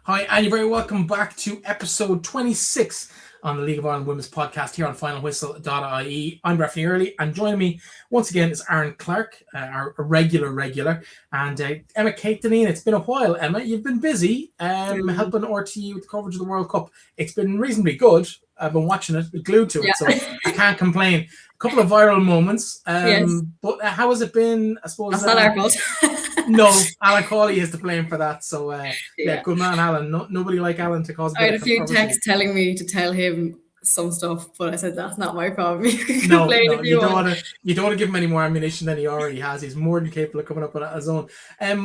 Hi, and you're very welcome back to episode 26 on the League of Ireland Women's podcast here on FinalWhistle.ie. I'm Breifne Earley, and joining me once again is Aaron Clarke, our regular, and Emma Kate Dineen. It's been a while, Emma. You've been busy helping RTE with coverage of the World Cup. It's been reasonably good. I've been watching it, glued to it, so I can't complain. A couple of viral moments, but how has it been? I suppose that's not our fault. No, Alan Cawley is to blame for that. So, good man, Alan. Nobody like Alan to cause. I had a few texts telling me to tell him some stuff, but I said that's not my problem. No, you don't want to give him any more ammunition than he already has. He's more than capable of coming up with his own.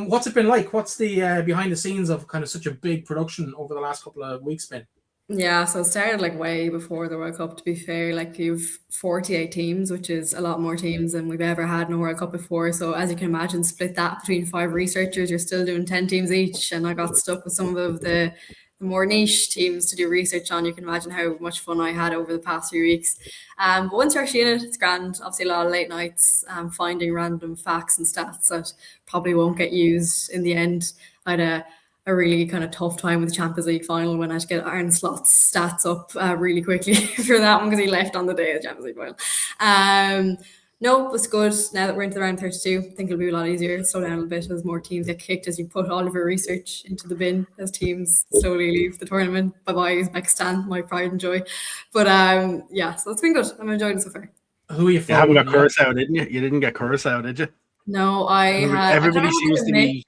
What's it been like? What's the behind the scenes of kind of such a big production over the last couple of weeks been? Yeah, so it started like way before the World Cup, to be fair. Like you've 48 teams, which is a lot more teams than we've ever had in a World Cup before. So as you can imagine, split that between 5 researchers, you're still doing 10 teams each. And I got stuck with some of the more niche teams to do research on. You can imagine how much fun I had over the past few weeks. But once you're actually in it, it's grand. Obviously a lot of late nights, finding random facts and stats that probably won't get used in the end. I had a really kind of tough time with the Champions League final when I had to get Aaron Slot's stats up really quickly for that one because he left on the day of the Champions League final. No, it was good. Now that we're into the round 32, I think it'll be a lot easier. Slow down a little bit as more teams get kicked, as you put all of your research into the bin as teams slowly leave the tournament. Bye-bye, Uzbekistan, my pride and joy. But so it's been good. I'm enjoying it so far. Who are you following? You haven't got Curacao, didn't you? You didn't get Curacao, did you? No, everybody seems to be...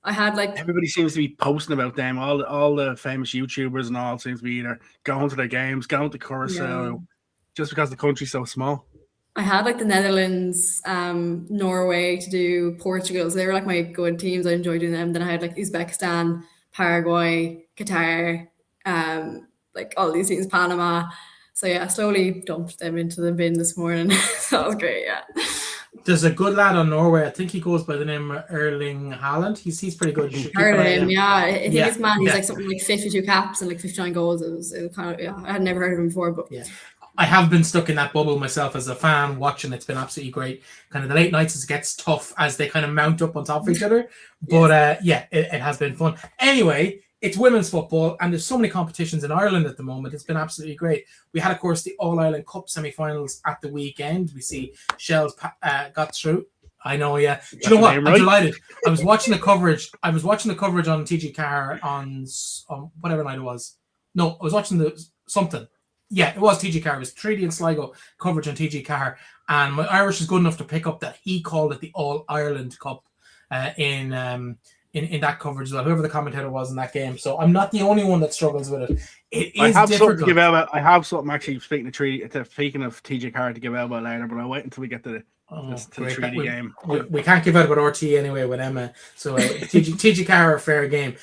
I had everybody seems to be posting about them. All the famous YouTubers and all seems to be either going to their games, going to Curacao, just because the country's so small. I had the Netherlands, Norway to do, Portugal. So they were my good teams. I enjoyed doing them. Then I had Uzbekistan, Paraguay, Qatar, all these teams, Panama. So yeah, I slowly dumped them into the bin this morning. So that was great, yeah. There's a good lad on Norway. I think he goes by the name of Erling Haaland. He's pretty good. Heard of him, yeah. I think this man, he's something like 52 caps and 59 goals. It was kind of, I had never heard of him before, but yeah. I have been stuck in that bubble myself as a fan watching. It's been absolutely great. Kind of the late nights, it gets tough as they kind of mount up on top of each other. But it has been fun. Anyway, it's women's football, and there's so many competitions in Ireland at the moment. It's been absolutely great. We had, of course, the All-Ireland Cup semi-finals at the weekend. We see Shells got through. I know, yeah. Do you know what? I'm delighted. I was watching the coverage on TG Carr on whatever night it was. No, I was watching something. Yeah, it was TG Carr. It was Treaty and Sligo coverage on TG Carr. And my Irish is good enough to pick up that he called it the All-Ireland Cup in that coverage as well, whoever the commentator was in that game. So I'm not the only one that struggles with it. It is I have difficult. Something to give out. I have something actually speaking of TG Carr to give out about later, but I'll wait until we get to the treaty game. We can't give out about RT anyway with Emma. So TG Carr, a fair game.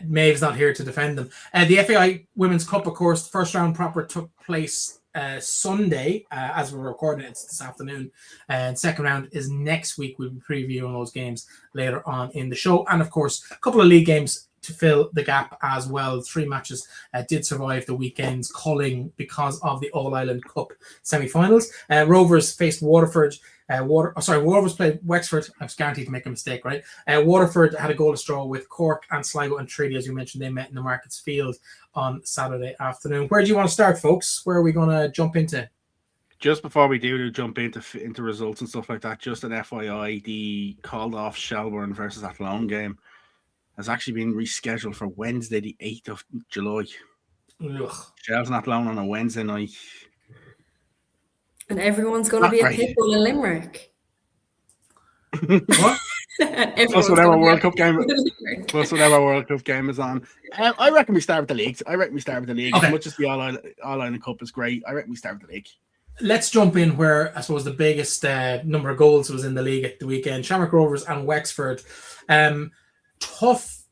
Maeve's not here to defend them. The FAI Women's Cup, of course, the first round proper took place Sunday, as we're recording. It's this afternoon, and second round is next week. We'll be previewing those games later on in the show, and of course a couple of league games to fill the gap as well. 3 matches did survive the weekend's culling because of the All-Ireland Cup semi-finals. Rovers faced Waterford. Rovers played Wexford. I was guaranteed to make a mistake, right? Waterford had a goalless draw with Cork and Sligo and Treaty, as you mentioned. They met in the Markets Field on Saturday afternoon. Where do you want to start, folks? Where are we going to jump into? Just before we do jump into results and stuff like that, just an FYI, the called off Shelbourne versus Athlone game has actually been rescheduled for Wednesday, the 8th of July. Shells not alone on a Wednesday night. And everyone's going to be a pitbull in Limerick. What? Plus whatever World Cup game. Plus whatever World Cup game is on. I reckon we start with the leagues. Okay. As much as the All-Ireland Cup is great, I reckon we start with the league. Let's jump in where I suppose the biggest number of goals was in the league at the weekend. Shamrock Rovers and Wexford.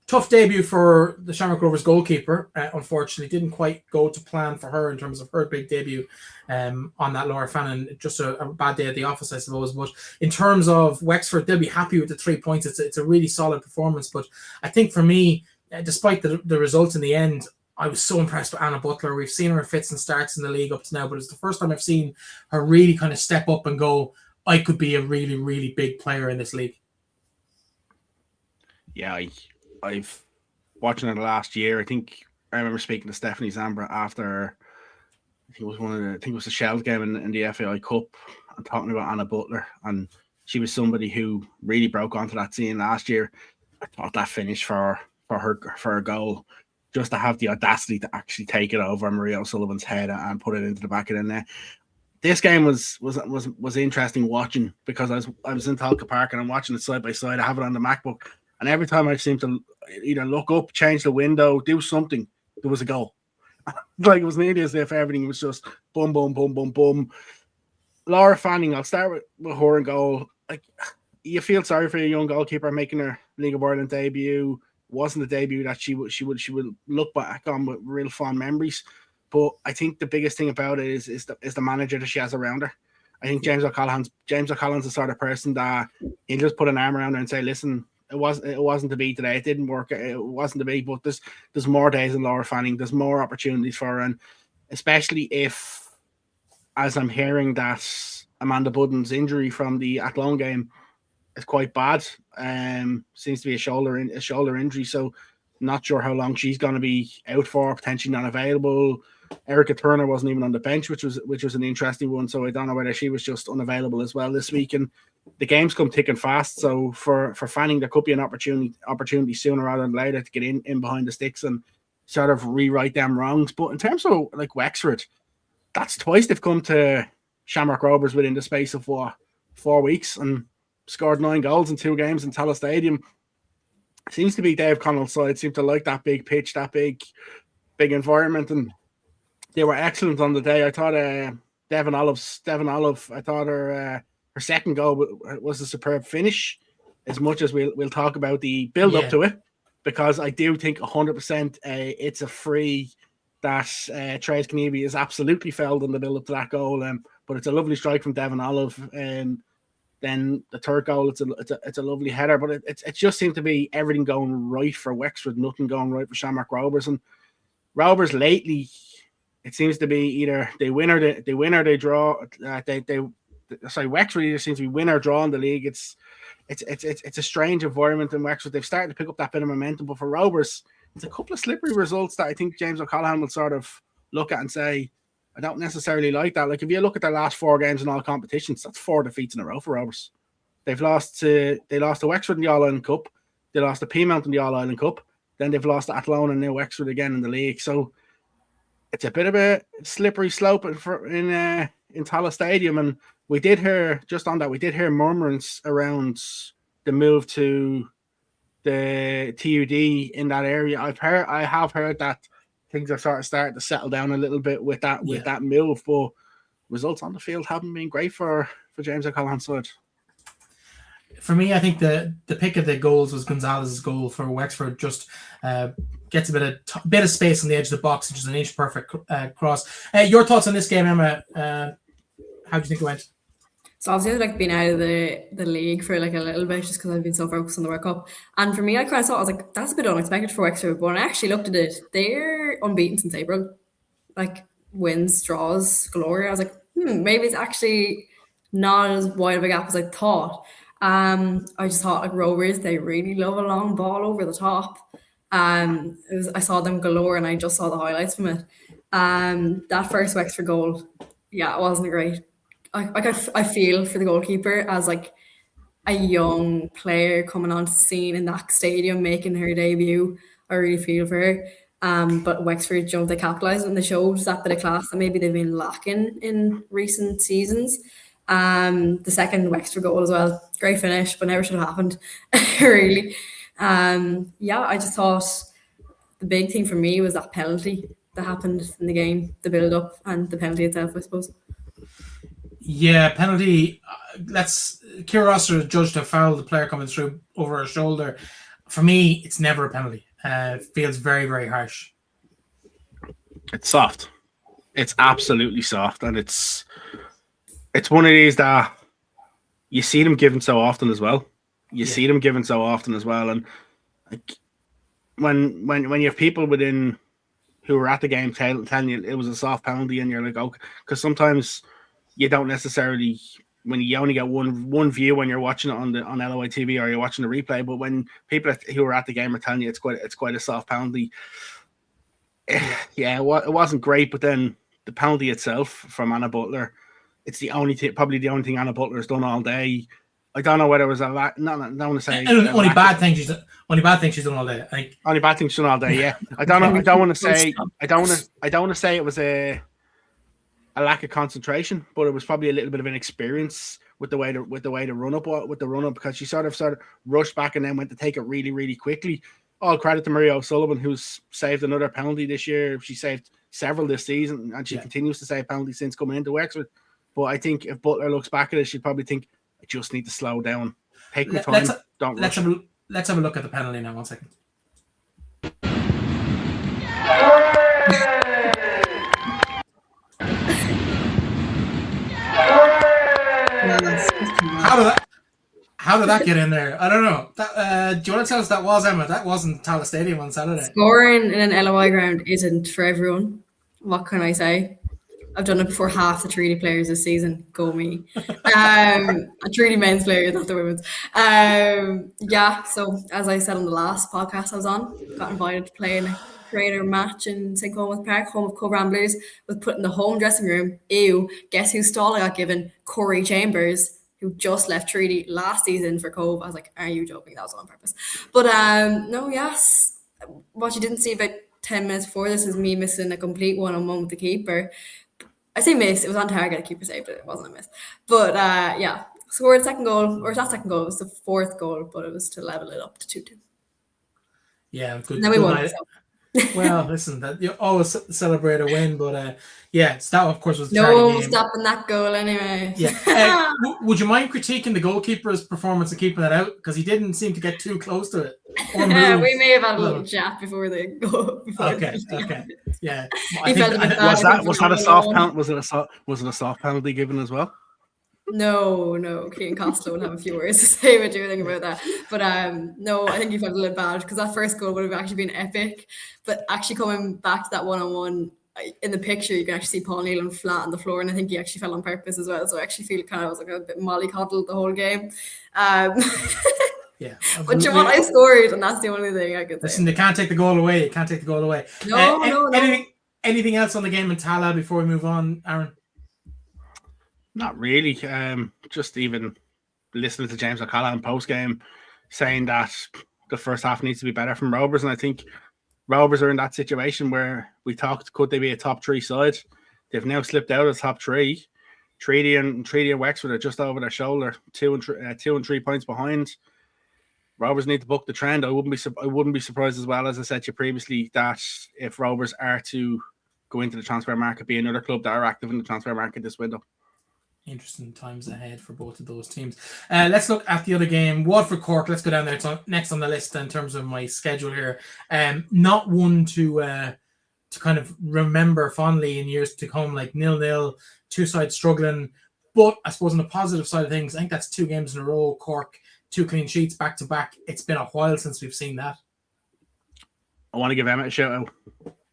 Tough debut for the Shamrock Rovers goalkeeper. Unfortunately, didn't quite go to plan for her in terms of her big debut on that Laura Fannin. Just a bad day at the office, I suppose. But in terms of Wexford, they'll be happy with the 3 points. It's a really solid performance. But I think for me, despite the results in the end, I was so impressed with Anna Butler. We've seen her in fits and starts in the league up to now, but it's the first time I've seen her really kind of step up and go, I could be a really, really big player in this league. Yeah, I've watching it last year. I think I remember speaking to Stephanie Zambra after I think it was the Shells game in the FAI Cup, and talking about Anna Butler, and she was somebody who really broke onto that scene last year. I thought that finish for her goal, just to have the audacity to actually take it over Maria O'Sullivan's head and put it into the back of the net. This game was interesting watching, because I was in Talca Park and I'm watching it side by side. I have it on the MacBook, and every time I seem to either look up, change the window, do something, there was a goal. Like, it was nearly as if everything was just boom, boom, boom, boom, boom. Laura Fanning, I'll start with her in goal. Like, you feel sorry for a young goalkeeper making her League of Ireland debut. Wasn't a debut that she would look back on with real fond memories. But I think the biggest thing about it is the manager that she has around her. I think James O'Callaghan's the sort of person that he'll just put an arm around her and say, listen, it wasn't to be today. It didn't work. It wasn't to be. But there's more days in Laura Fanning. There's more opportunities for her, and especially if, as I'm hearing, that Amanda Budden's injury from the Athlone game is quite bad. Seems to be a shoulder injury. So not sure how long she's going to be out for. Potentially not available. Erica Turner wasn't even on the bench, which was an interesting one. So I don't know whether she was just unavailable as well this week. And the games come thick and fast. So for Fanning, there could be an opportunity sooner rather than later to get in behind the sticks and sort of rewrite them wrongs. But in terms of like Wexford, that's twice they've come to Shamrock Rovers within the space of 4 weeks and scored 9 goals in 2 games in Tallaght Stadium. Seems to be Dave Connell's side. Seem to like that big pitch, that big environment, and they were excellent on the day. I thought Devon Olive. I thought her second goal was a superb finish. As much as we'll talk about the build up to it, because I do think 100% it's a free that Trace Kniebe is absolutely fouled in the build up to that goal. But it's a lovely strike from Devon Olive, and then the third goal, it's a lovely header. But it just seemed to be everything going right for Wexford, nothing going right for Shamrock Rovers. And Rovers lately, it seems to be either they win or they draw. Wexford either seems to be win or draw in the league. It's a strange environment in Wexford. They've started to pick up that bit of momentum, but for Rovers, it's a couple of slippery results that I think James O'Callaghan will sort of look at and say, I don't necessarily like that. Like, if you look at their last 4 games in all competitions, that's 4 defeats in a row for Rovers. They lost to Wexford in the All-Ireland Cup. They lost to Peamount in the All-Ireland Cup. Then they've lost to Athlone and now Wexford again in the league. So it's a bit of a slippery slope in Tallaght Stadium. And we did hear murmurings around the move to the TUD in that area. I have heard that things are sort of starting to settle down a little bit with that move, but results on the field haven't been great for James O'Callaghan's side. For me, I think the pick of the goals was Gonzalez's goal for Wexford. Just gets a bit of space on the edge of the box, which is an inch perfect cross. Your thoughts on this game, Emma? How do you think it went? So obviously, I've been out of the league for like a little bit just because I've been so focused on the World Cup. And for me, I kind of thought, I was like, that's a bit unexpected for Wexford. But when I actually looked at it, they're unbeaten since April. Like, wins, draws, galore. I was like, maybe it's actually not as wide of a gap as I thought. I just thought, like, Rovers, they really love a long ball over the top. I saw them galore, and I just saw the highlights from it. That first Wexford goal, it wasn't great. I feel for the goalkeeper as like a young player coming onto the scene in that stadium, making her debut. I really feel for her. But Wexford, they capitalised and they showed that bit of class that maybe they've been lacking in recent seasons. The second Wexford goal as well, great finish, but never should have happened. Really. I just thought the big thing for me was that penalty that happened in the game, the build up and the penalty itself, I suppose. Yeah, penalty. Ciara Roster judged a foul, the player coming through over her shoulder. For me, it's never a penalty. It feels very, very harsh. It's soft. It's absolutely soft, and it's one of these that you see them given so often as well. And like, when you have people within who were at the game telling you it was a soft penalty, and you're like, okay, because sometimes you don't necessarily when you only get one view when you're watching it on LOI TV or you're watching the replay. But when people who are at the game are telling you it's quite a soft penalty, yeah, it wasn't great. But then the penalty itself from Anna Butler, it's probably the only thing Anna Butler has done all day. I don't know whether it was a lot. No, I don't want to say only bad thing she's done all day. I think only bad thing she's done all day. Yeah, I don't know. I don't want to say it was a lack of concentration, but it was probably a little bit of inexperience with the way the run up because she sort of rushed back and then went to take it really, really quickly. All credit to Maria O'Sullivan, who's saved another penalty this year. She saved several this season, and she continues to save penalties since coming into Wexford. But I think if Butler looks back at it, she'd probably think, I just need to slow down, take my time, don't rush. Let's have a look at the penalty now. 1 second. How did that get in there? I don't know. Do you want to tell us that was, Emma? That wasn't Tallaght Stadium on Saturday. Scoring in an LOI ground isn't for everyone. What can I say? I've done it before half the Treaty players this season. Go me. Treaty men's players, not the women's. Yeah, so as I said on the last podcast I was on, got invited to play in a creator match in St. Colman's Park, home of Cove Ramblers, with put in the home dressing room. Ew, guess whose stall I got given? Corey Chambers, who just left Treaty last season for Cove. I was like, are you joking? That was on purpose. But no, yes. What you didn't see about 10 minutes before this is me missing a complete one-on-one with the keeper. I say miss, it was on target, the keeper saved it, it wasn't a miss. But yeah, scored a second goal, or that second goal, it was the fourth goal, but it was to level it up to 2-2. Yeah, good. And then we won. Well, listen, that you always celebrate a win, but yeah, that of course was the no stopping that goal anyway. Yeah, would you mind critiquing the goalkeeper's performance of keeping it out, because he didn't seem to get too close to it? We may have had a little chat before the goal. Okay, yeah. Was that a soft penalty? Was it a soft penalty given as well? No, Keane Costello will have a few words to say what you think about that. But no, I think he felt a little bad because that first goal would have actually been epic. But actually coming back to that one-on-one, in the picture you can actually see Paul Nealon flat on the floor, and I think he actually fell on purpose as well. So I actually feel kind of was like a bit mollycoddled the whole game. Yeah, but you know what, I scored, and that's the only thing I could say. Listen, they can't take the goal away. No. Anything else on the game in Tallaght before we move on, Aaron? Not really. Just even listening to James O'Callaghan post game saying that the first half needs to be better from Rovers, and I think Rovers are in that situation where we talked, could they be a top three side? They've now slipped out of the top three. Treaty and Wexford are just over their shoulder, 2 and 3 points behind. Rovers need to buck the trend. I wouldn't be surprised, as well as I said to you previously, that if Rovers are to go into the transfer market, be another club that are active in the transfer market this window. Interesting times ahead for both of those teams. Let's look at the other game, Waterford Cork. Let's go down there. It's next on the list in terms of my schedule here. Not one to kind of remember fondly in years to come, like 0-0, two sides struggling. But I suppose on the positive side of things, I think that's 2 games in a row. Cork, 2 clean sheets back to back. It's been a while since we've seen that. I want to give Emma a shout out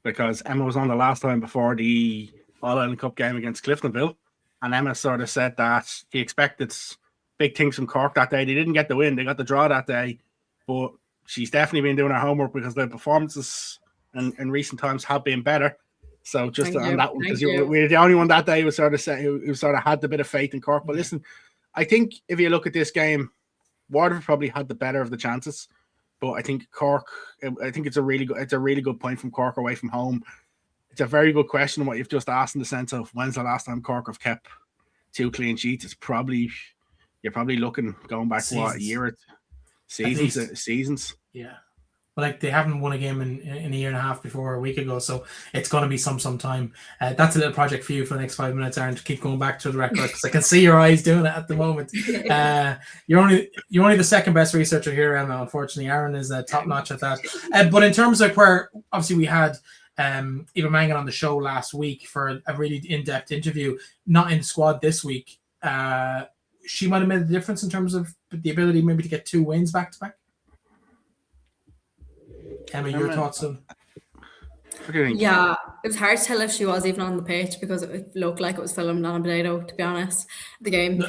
because Emma was on the last time before the All-Ireland Cup game against Cliftonville. And Emma sort of said that he expected big things from Cork that day. They didn't get the win. They got the draw that day. But she's definitely been doing her homework because the performances in recent times have been better. So just on that one, because we were the only one that day who sort of had the bit of faith in Cork. But listen, I think if you look at this game, Waterford probably had the better of the chances. But I think Cork, I think it's a really good point from Cork away from home. It's a very good question what you've just asked in the sense of when's the last time Cork have kept 2 clean sheets. You're probably looking going back to what, a year or seasons. Yeah. But like they haven't won a game in a year and a half before, a week ago, so it's going to be some time. That's a little project for you for the next 5 minutes, Aaron, to keep going back to the record because I can see your eyes doing it at the moment. You're only the second best researcher here, Emma. Unfortunately, Aaron is top notch at that. But in terms of where obviously we had Eva Mangan on the show last week for a really in-depth interview, not in the squad this week. She might have made a difference in terms of the ability maybe to get 2 wins back to back. Emma, your thoughts on? Yeah, it was hard to tell if she was even on the pitch because it looked like it was filmed on a potato, to be honest, the game.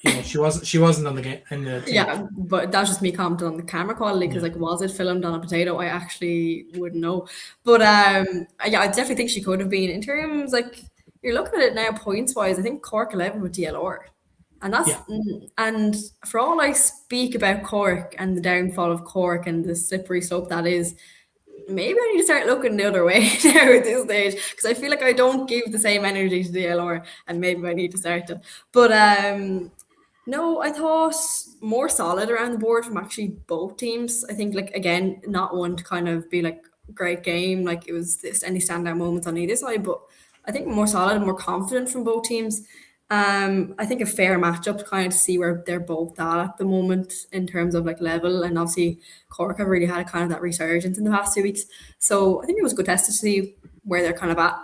Yeah, she wasn't on the game in the team. Yeah, but that's just me commenting on the camera quality because, like, was it filmed on a potato? I actually wouldn't know. But yeah, I definitely think she could have been. In terms, like, you're looking at it now points wise, I think Cork 11 with DLR. And that's and for all I speak about Cork and the downfall of Cork and the slippery slope that is, maybe I need to start looking the other way now at this stage because I feel like I don't give the same energy to DLR, and maybe I need to start to. But no, I thought more solid around the board from actually both teams. I think, like, again, not one to kind of be like great game, like it was this any standout moments on either side, but I think more solid, more confident from both teams. I think a fair matchup to kind of see where they're both at the moment in terms of like level, and obviously Cork have really had kind of that resurgence in the past 2 weeks. So I think it was a good test to see where they're kind of at.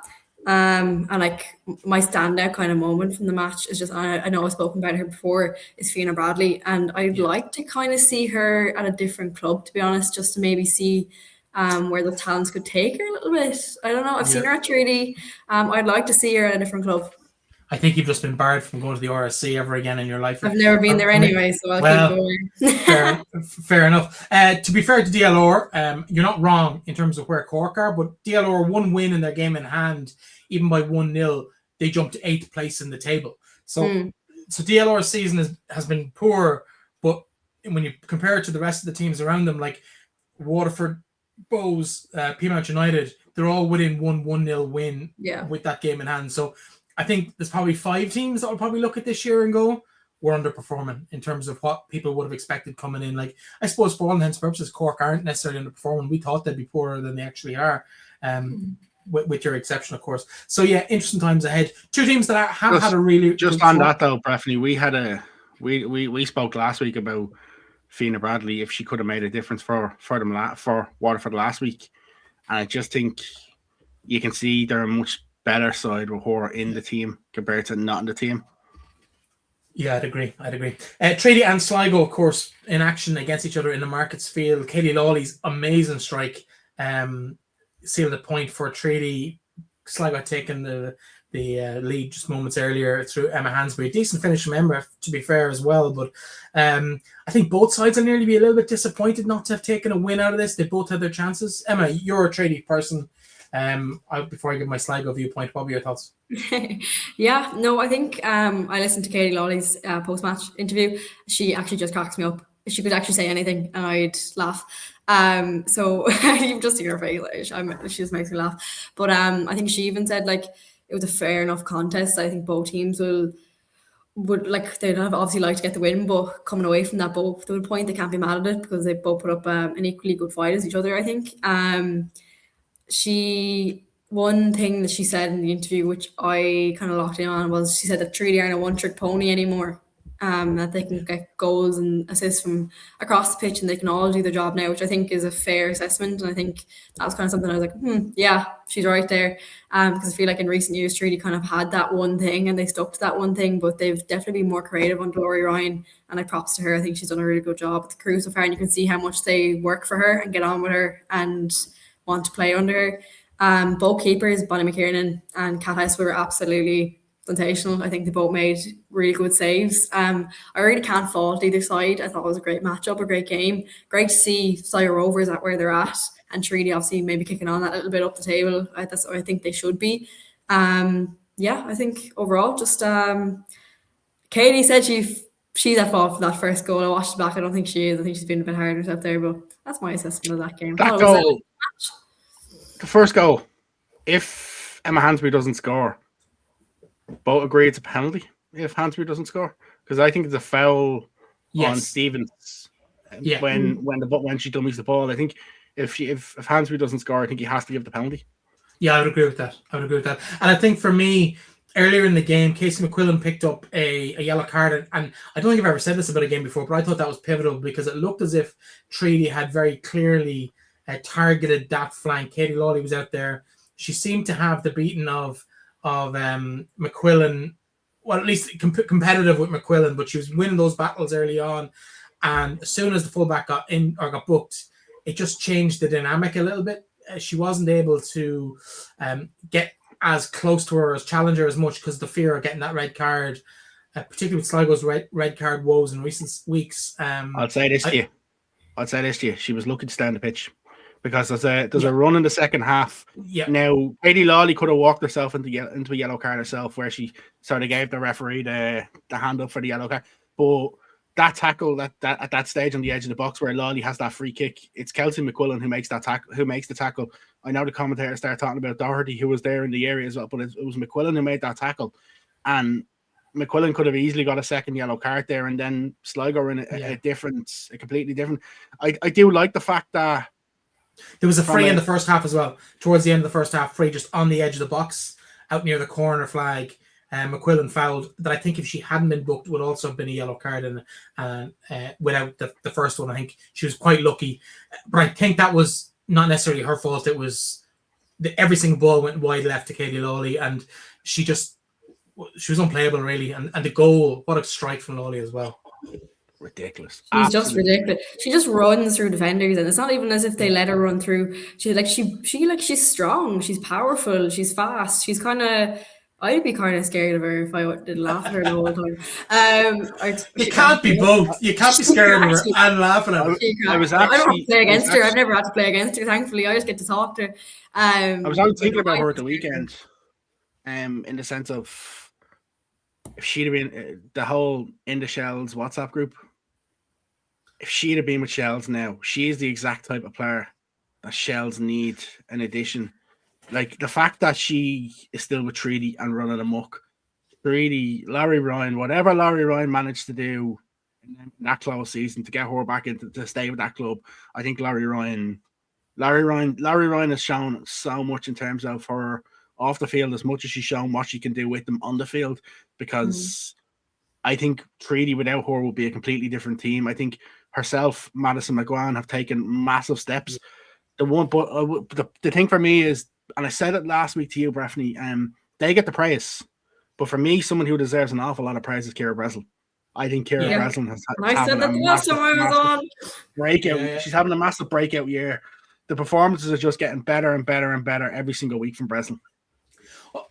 And like my standout kind of moment from the match is just, I know I've spoken about her before, is Fiona Bradley, and I'd like to kind of see her at a different club, to be honest, just to maybe see where the talents could take her a little bit. I don't know. I've seen her at Treaty. I'd like to see her at a different club. I think you've just been barred from going to the RSC ever again in your life. I've never been there anyway, so I'll keep going. fair enough. To be fair to DLR, you're not wrong in terms of where Cork are, but DLR one win in their game in hand, even by 1-0, they jumped to 8th place in the table. So DLR's season has been poor, but when you compare it to the rest of the teams around them, like Waterford, Bows, Peamount United, they're all within 1-0 win with that game in hand. So I think there's probably 5 teams that will probably look at this year and go, we're underperforming in terms of what people would have expected coming in. Like, I suppose for all intents and purposes, Cork aren't necessarily underperforming. We thought they'd be poorer than they actually are, with your exception, of course. So yeah, interesting times ahead. 2 teams that have had a really just on that though, Breifne, we spoke last week about Fiona Bradley, if she could have made a difference for Waterford last week, and I just think you can see they're a much better side with her in the team compared to not in the team. Yeah, I'd agree. Treaty and Sligo, of course, in action against each other in the Markets field. Katie Lawley's amazing strike sealed a point for Treaty. Sligo had taken the lead just moments earlier through Emma Hansberry. Decent finish from Emma, to be fair, as well. But I think both sides will nearly be a little bit disappointed not to have taken a win out of this. They both had their chances. Emma, you're a Treaty person. Before I give my Sligo viewpoint, what were your thoughts? Yeah, no, I think I listened to Katie Lawley's post-match interview. She actually just cracks me up. She could actually say anything and I'd laugh. So you just see her face, she just makes me laugh. But I think she even said, like, it was a fair enough contest. I think both teams would like, they'd have obviously like to get the win, but coming away from that, both to a point, they can't be mad at it because they both put up an equally good fight as each other, I think. One thing that she said in the interview, which I kind of locked in on, was she said that Treaty aren't a one-trick pony anymore. That they can get goals and assists from across the pitch and they can all do their job now, which I think is a fair assessment. And I think that was kind of something I was like, yeah, she's right there. Because I feel like in recent years, Treaty kind of had that one thing and they stuck to that one thing, but they've definitely been more creative under Laurie Ryan. And I props to her. I think she's done a really good job with the crew so far. And you can see how much they work for her and get on with her and want to play under her. Both keepers, Bonnie McKiernan and Kat House, were absolutely sensational. I think they both made really good saves. I really can't fault either side. I thought it was a great matchup, a great game. Great to see Sligo Rovers at where they're at, and Treaty obviously maybe kicking on that little bit up the table. That's what I think they should be. Yeah, I think overall, just Katie said she's at fault for that first goal. I watched it back. I don't think she is. I think she's been a bit hard on herself there, but that's my assessment of that game. That goal, the first goal, if Emma Hansberry doesn't score, both agree it's a penalty if Hansberry doesn't score, because I think it's a foul on Stevens when she dummies the ball. I think if Hansberry doesn't score, I think he has to give the penalty. Yeah, I would agree with that. And I think for me, earlier in the game, Casey McQuillan picked up a yellow card, and I don't think I've ever said this about a game before, but I thought that was pivotal because it looked as if Treaty had very clearly targeted that flank. Katie Lawley was out there. She seemed to have the beating of McQuillan, well, at least competitive with McQuillan, but she was winning those battles early on. And as soon as the fullback got in or got booked, it just changed the dynamic a little bit. She wasn't able to get as close to her as challenger as much because the fear of getting that red card. particularly with Sligo's red card woes in recent weeks. I'll say this to you. She was lucky to stay on the pitch because there's a run in the second half. Yeah. Now, Katie Lawley could have walked herself into a yellow card herself, where she sort of gave the referee the hand up for the yellow card. But that tackle at that stage on the edge of the box where Lawley has that free kick, it's Kelsey McQuillan who makes the tackle. I know the commentators start talking about Doherty, who was there in the area as well, but it was McQuillan who made that tackle, and McQuillan could have easily got a second yellow card there, and then Sligo were in a completely different. I do like the fact that there was a free in the first half as well. Towards the end of the first half, free just on the edge of the box, out near the corner flag. McQuillan fouled that I think if she hadn't been booked would also have been a yellow card, and without the first one, I think she was quite lucky. But I think that was not necessarily her fault. It was every single ball went wide left to Katie Lawley, and she was unplayable really. And the goal, what a strike from Lawley as well. Ridiculous. She's just ridiculous. She just runs through defenders, and it's not even as if they let her run through. She's strong, she's powerful, she's fast. She's I'd be kind of scared of her if I did laugh at her the whole time. You can't be both. You can't be scared of her and laughing at her. I don't have to play against her. I've never had to play against her, thankfully. I just get to talk to her. I was always thinking about her at the weekend, in the sense of if she'd have been the whole In the Shells WhatsApp group, if she'd have been with Shells now, she is the exact type of player that Shells need in addition. Like the fact that she is still with Treaty and running amok. Treaty, Larry Ryan, whatever Larry Ryan managed to do in that close season to get her back to stay with that club, I think Larry Ryan has shown so much in terms of her off the field as much as she's shown what she can do with them on the field, because I think Treaty without her will be a completely different team. I think herself, Madison McGowan, have taken massive steps. The thing for me is, and I said it last week to you, Breifne, they get the praise. But for me, someone who deserves an awful lot of praise is Ciara Breslin. I think Ciara Breslin has had a massive breakout. Yeah. She's having a massive breakout year. The performances are just getting better and better and better every single week from Breslin.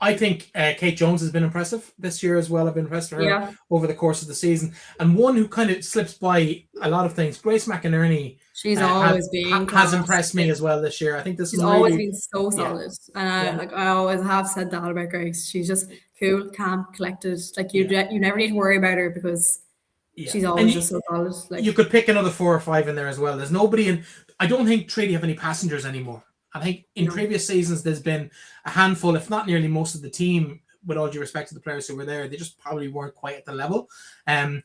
I think Kate Jones has been impressive this year as well. I've been impressed with her over the course of the season. And one who kind of slips by a lot of things, Grace McInerney. She's always has impressed me as well this year. I think this has always been so solid. And I always have said that about Grace. She's just cool, calm, collected. Like you never need to worry about her because she's always just so solid. Like you could pick another 4 or 5 in there as well. There's nobody in. I don't think Treaty have any passengers anymore. I think in previous seasons there's been a handful, if not nearly most of the team, with all due respect to the players who were there, they just probably weren't quite at the level. And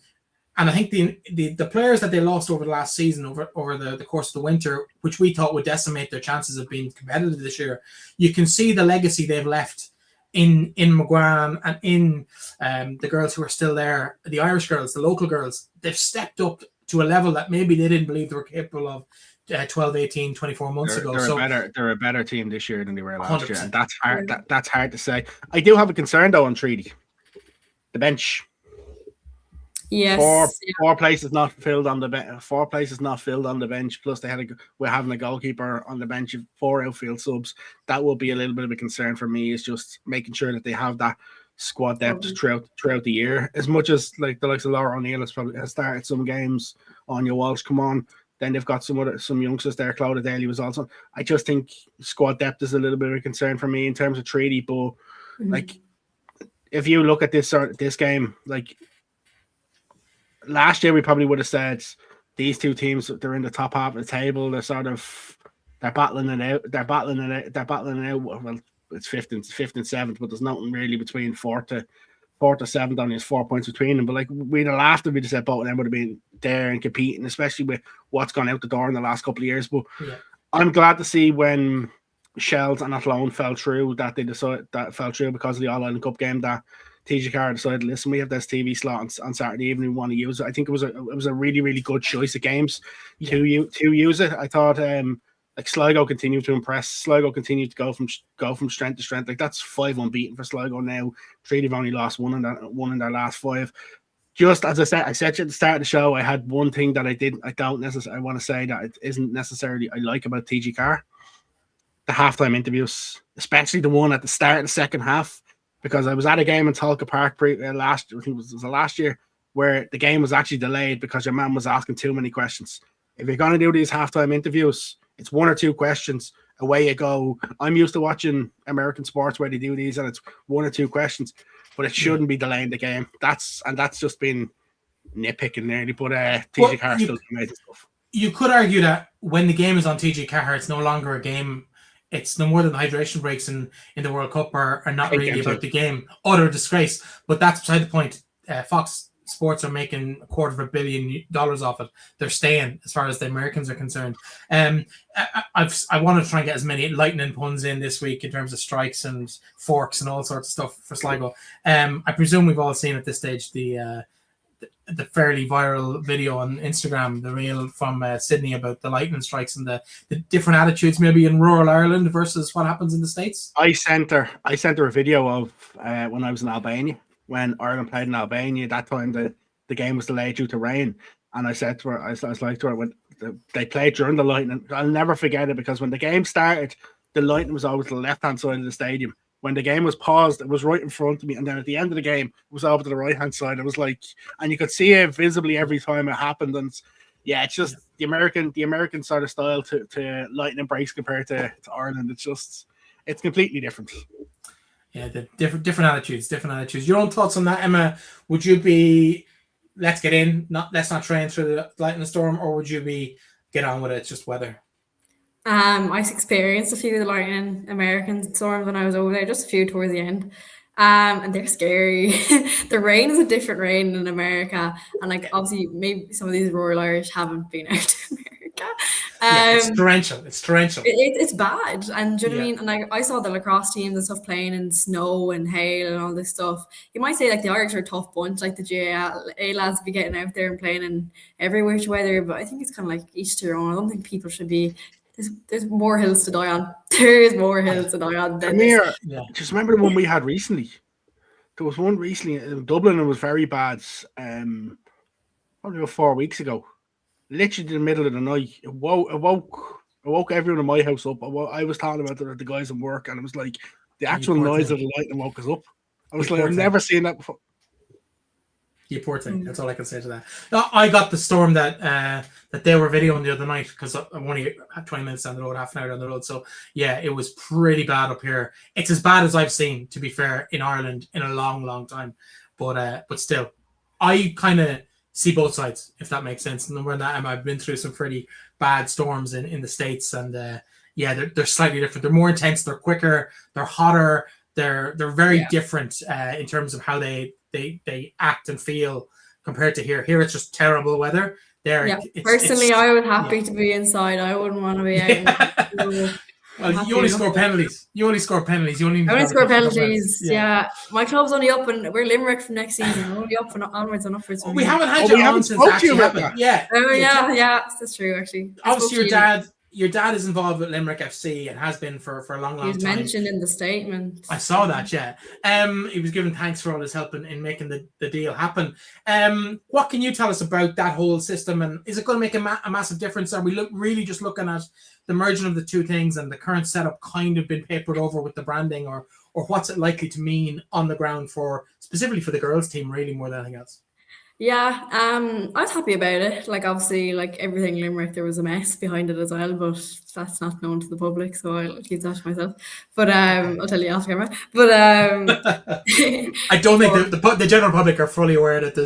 I think the players that they lost over the last season, over the course of the winter, which we thought would decimate their chances of being competitive this year, you can see the legacy they've left in McGowan and in the girls who are still there, the Irish girls, the local girls. They've stepped up to a level that maybe they didn't believe they were capable of 12, 18, 24 months ago. They're a better team this year than they were last 100%. year, and that's hard. That's hard to say. I do have a concern though on Treaty, the bench. Yes, four places not filled on the bench. 4 places not filled on the bench. Plus, we're having a goalkeeper on the bench of 4 outfield subs. That will be a little bit of a concern for me. Is just making sure that they have that squad depth throughout the year. As much as like the likes of Laura O'Neill has started some games, Anya Walsh come on. Then they've got some youngsters there. Clodagh Daly was also. I just think squad depth is a little bit of a concern for me in terms of Treaty. But like, if you look at this game, like last year, we probably would have said these two teams, they're in the top half of the table. They're battling it out. They're battling it out. Well, it's fifth and seventh, but there's nothing really between fourth to 7th. Only there's 4 points between them. But like, we'd have laughed if we'd have said both of them would have been there and competing, especially with what's gone out the door in the last couple of years. But I'm glad to see when Shells and Athlone fell through that they decided that fell through because of the All Ireland Cup game, that TG decided, listen, we have this TV slot on Saturday evening, we want to use it. I think it was a really, really good choice of games to use it. I thought like Sligo continued to impress. Sligo continued to go from strength to strength. Like, that's 5 unbeaten for Sligo now. Treaty have only lost one in their last 5. Just as I said at the start of the show, I had one thing that I want to say that it isn't necessarily I like about TG Carr. The halftime interviews, especially the one at the start of the second half. because I was at a game in Talca Park last year, where the game was actually delayed because your man was asking too many questions. If you're going to do these halftime interviews, it's 1 or 2 questions, away you go. I'm used to watching American sports where they do these and it's 1 or 2 questions, but it shouldn't be delaying the game. That's just been nitpicking nearly, but TG Carr still amazing stuff. You could argue that when the game is on TG Carr, it's no longer a game. It's no more than the hydration breaks in the World Cup are not really about the game. Utter disgrace. But that's beside the point. Fox Sports are making $250 million off it. They're staying as far as the Americans are concerned. I want to try and get as many lightning puns in this week in terms of strikes and forks and all sorts of stuff for Sligo. I presume we've all seen at this stage the fairly viral video on Instagram, the reel from Sydney about the lightning strikes and the different attitudes maybe in rural Ireland versus what happens in the States. I sent her a video of when I was in Albania, when Ireland played in Albania. That time the game was delayed due to rain, and I said to her, I was like to her, when they played during the lightning, I'll never forget it, because when the game started, the lightning was always to the left-hand side of the stadium. When the game was paused, it was right in front of me, and then at the end of the game, it was over to the right-hand side. It was like, and you could see it visibly every time it happened. And yeah, it's just the American sort of style to lightning breaks compared to Ireland. It's completely different. Yeah, the different attitudes. Your own thoughts on that, Emma? Would you be let's get in, let's not train through the lightning storm, or would you be get on with it? It's just weather. I experienced a few of the lightning American storms when I was over there, just a few towards the end. And they're scary. The rain is a different rain in America. And like obviously maybe some of these rural Irish haven't been out to America. It's torrential. It's bad. And do you know what I mean? And I saw the lacrosse teams and stuff playing in snow and hail and all this stuff. You might say like the Irish are a tough bunch, like the GAA lads be getting out there and playing in every which weather, but I think it's kind of like each to their own. I don't think people should be there's more hills to die on. There's more hills to die on. Just remember the one we had recently. There was one recently in Dublin. It was very bad. Probably about 4 weeks ago. Literally in the middle of the night, it woke everyone in my house up. I was talking about the guys in work, and it was like the actual noise of the lightning woke us up. I was like, I've never seen that before. You poor thing. That's all I can say to that. I got the storm that they were videoing the other night, because I'm only 20 minutes down the road, half an hour down the road. So yeah, it was pretty bad up here. It's as bad as I've seen, to be fair, in Ireland in a long, long time. But still, I kind of see both sides, if that makes sense. And when I've been through some pretty bad storms in the States, and they're slightly different. They're more intense. They're quicker. They're hotter. They're very different in terms of how they act and feel compared to here. Here it's just terrible weather. Personally, I would happy to be inside. I wouldn't want to be out. Well, you only score penalties. You only score penalties. Yeah. My club's only up, and we're Limerick from next season. We're only up and onwards and upwards. We haven't had you on since actually happened. Yeah. Oh yeah, that's true actually. Obviously, your dad is involved with Limerick FC and has been for a long time. He was mentioned in the statement. I saw that, yeah. He was given thanks for all his help in making the deal happen. What can you tell us about that whole system, and is it going to make a massive difference? Are we really just looking at the merging of the two things, and the current setup kind of been papered over with the branding, or what's it likely to mean on the ground specifically for the girls team, really, more than anything else? Yeah, I was happy about it. Like obviously, like everything Limerick, there was a mess behind it as well, but that's not known to the public, so I'll keep that to myself. But I'll tell you after camera. But I don't think the general public are fully aware that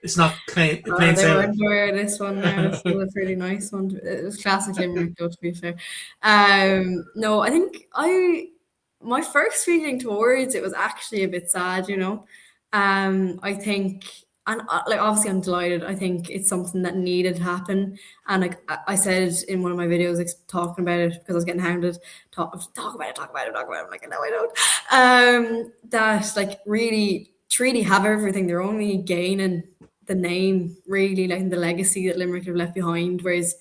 it's not plain sailing. They weren't aware of this one. This was a pretty nice one. It was classic Limerick, though, to be fair. No, I think my first feeling towards it was actually a bit sad. You know, I think. And like obviously I'm delighted. I think it's something that needed to happen. And like I said in one of my videos, like, talking about it because I was getting hounded. Talk about it. I'm like, no, I don't. That like really have everything. They're only gaining the name, really, like the legacy that Limerick have left behind. Whereas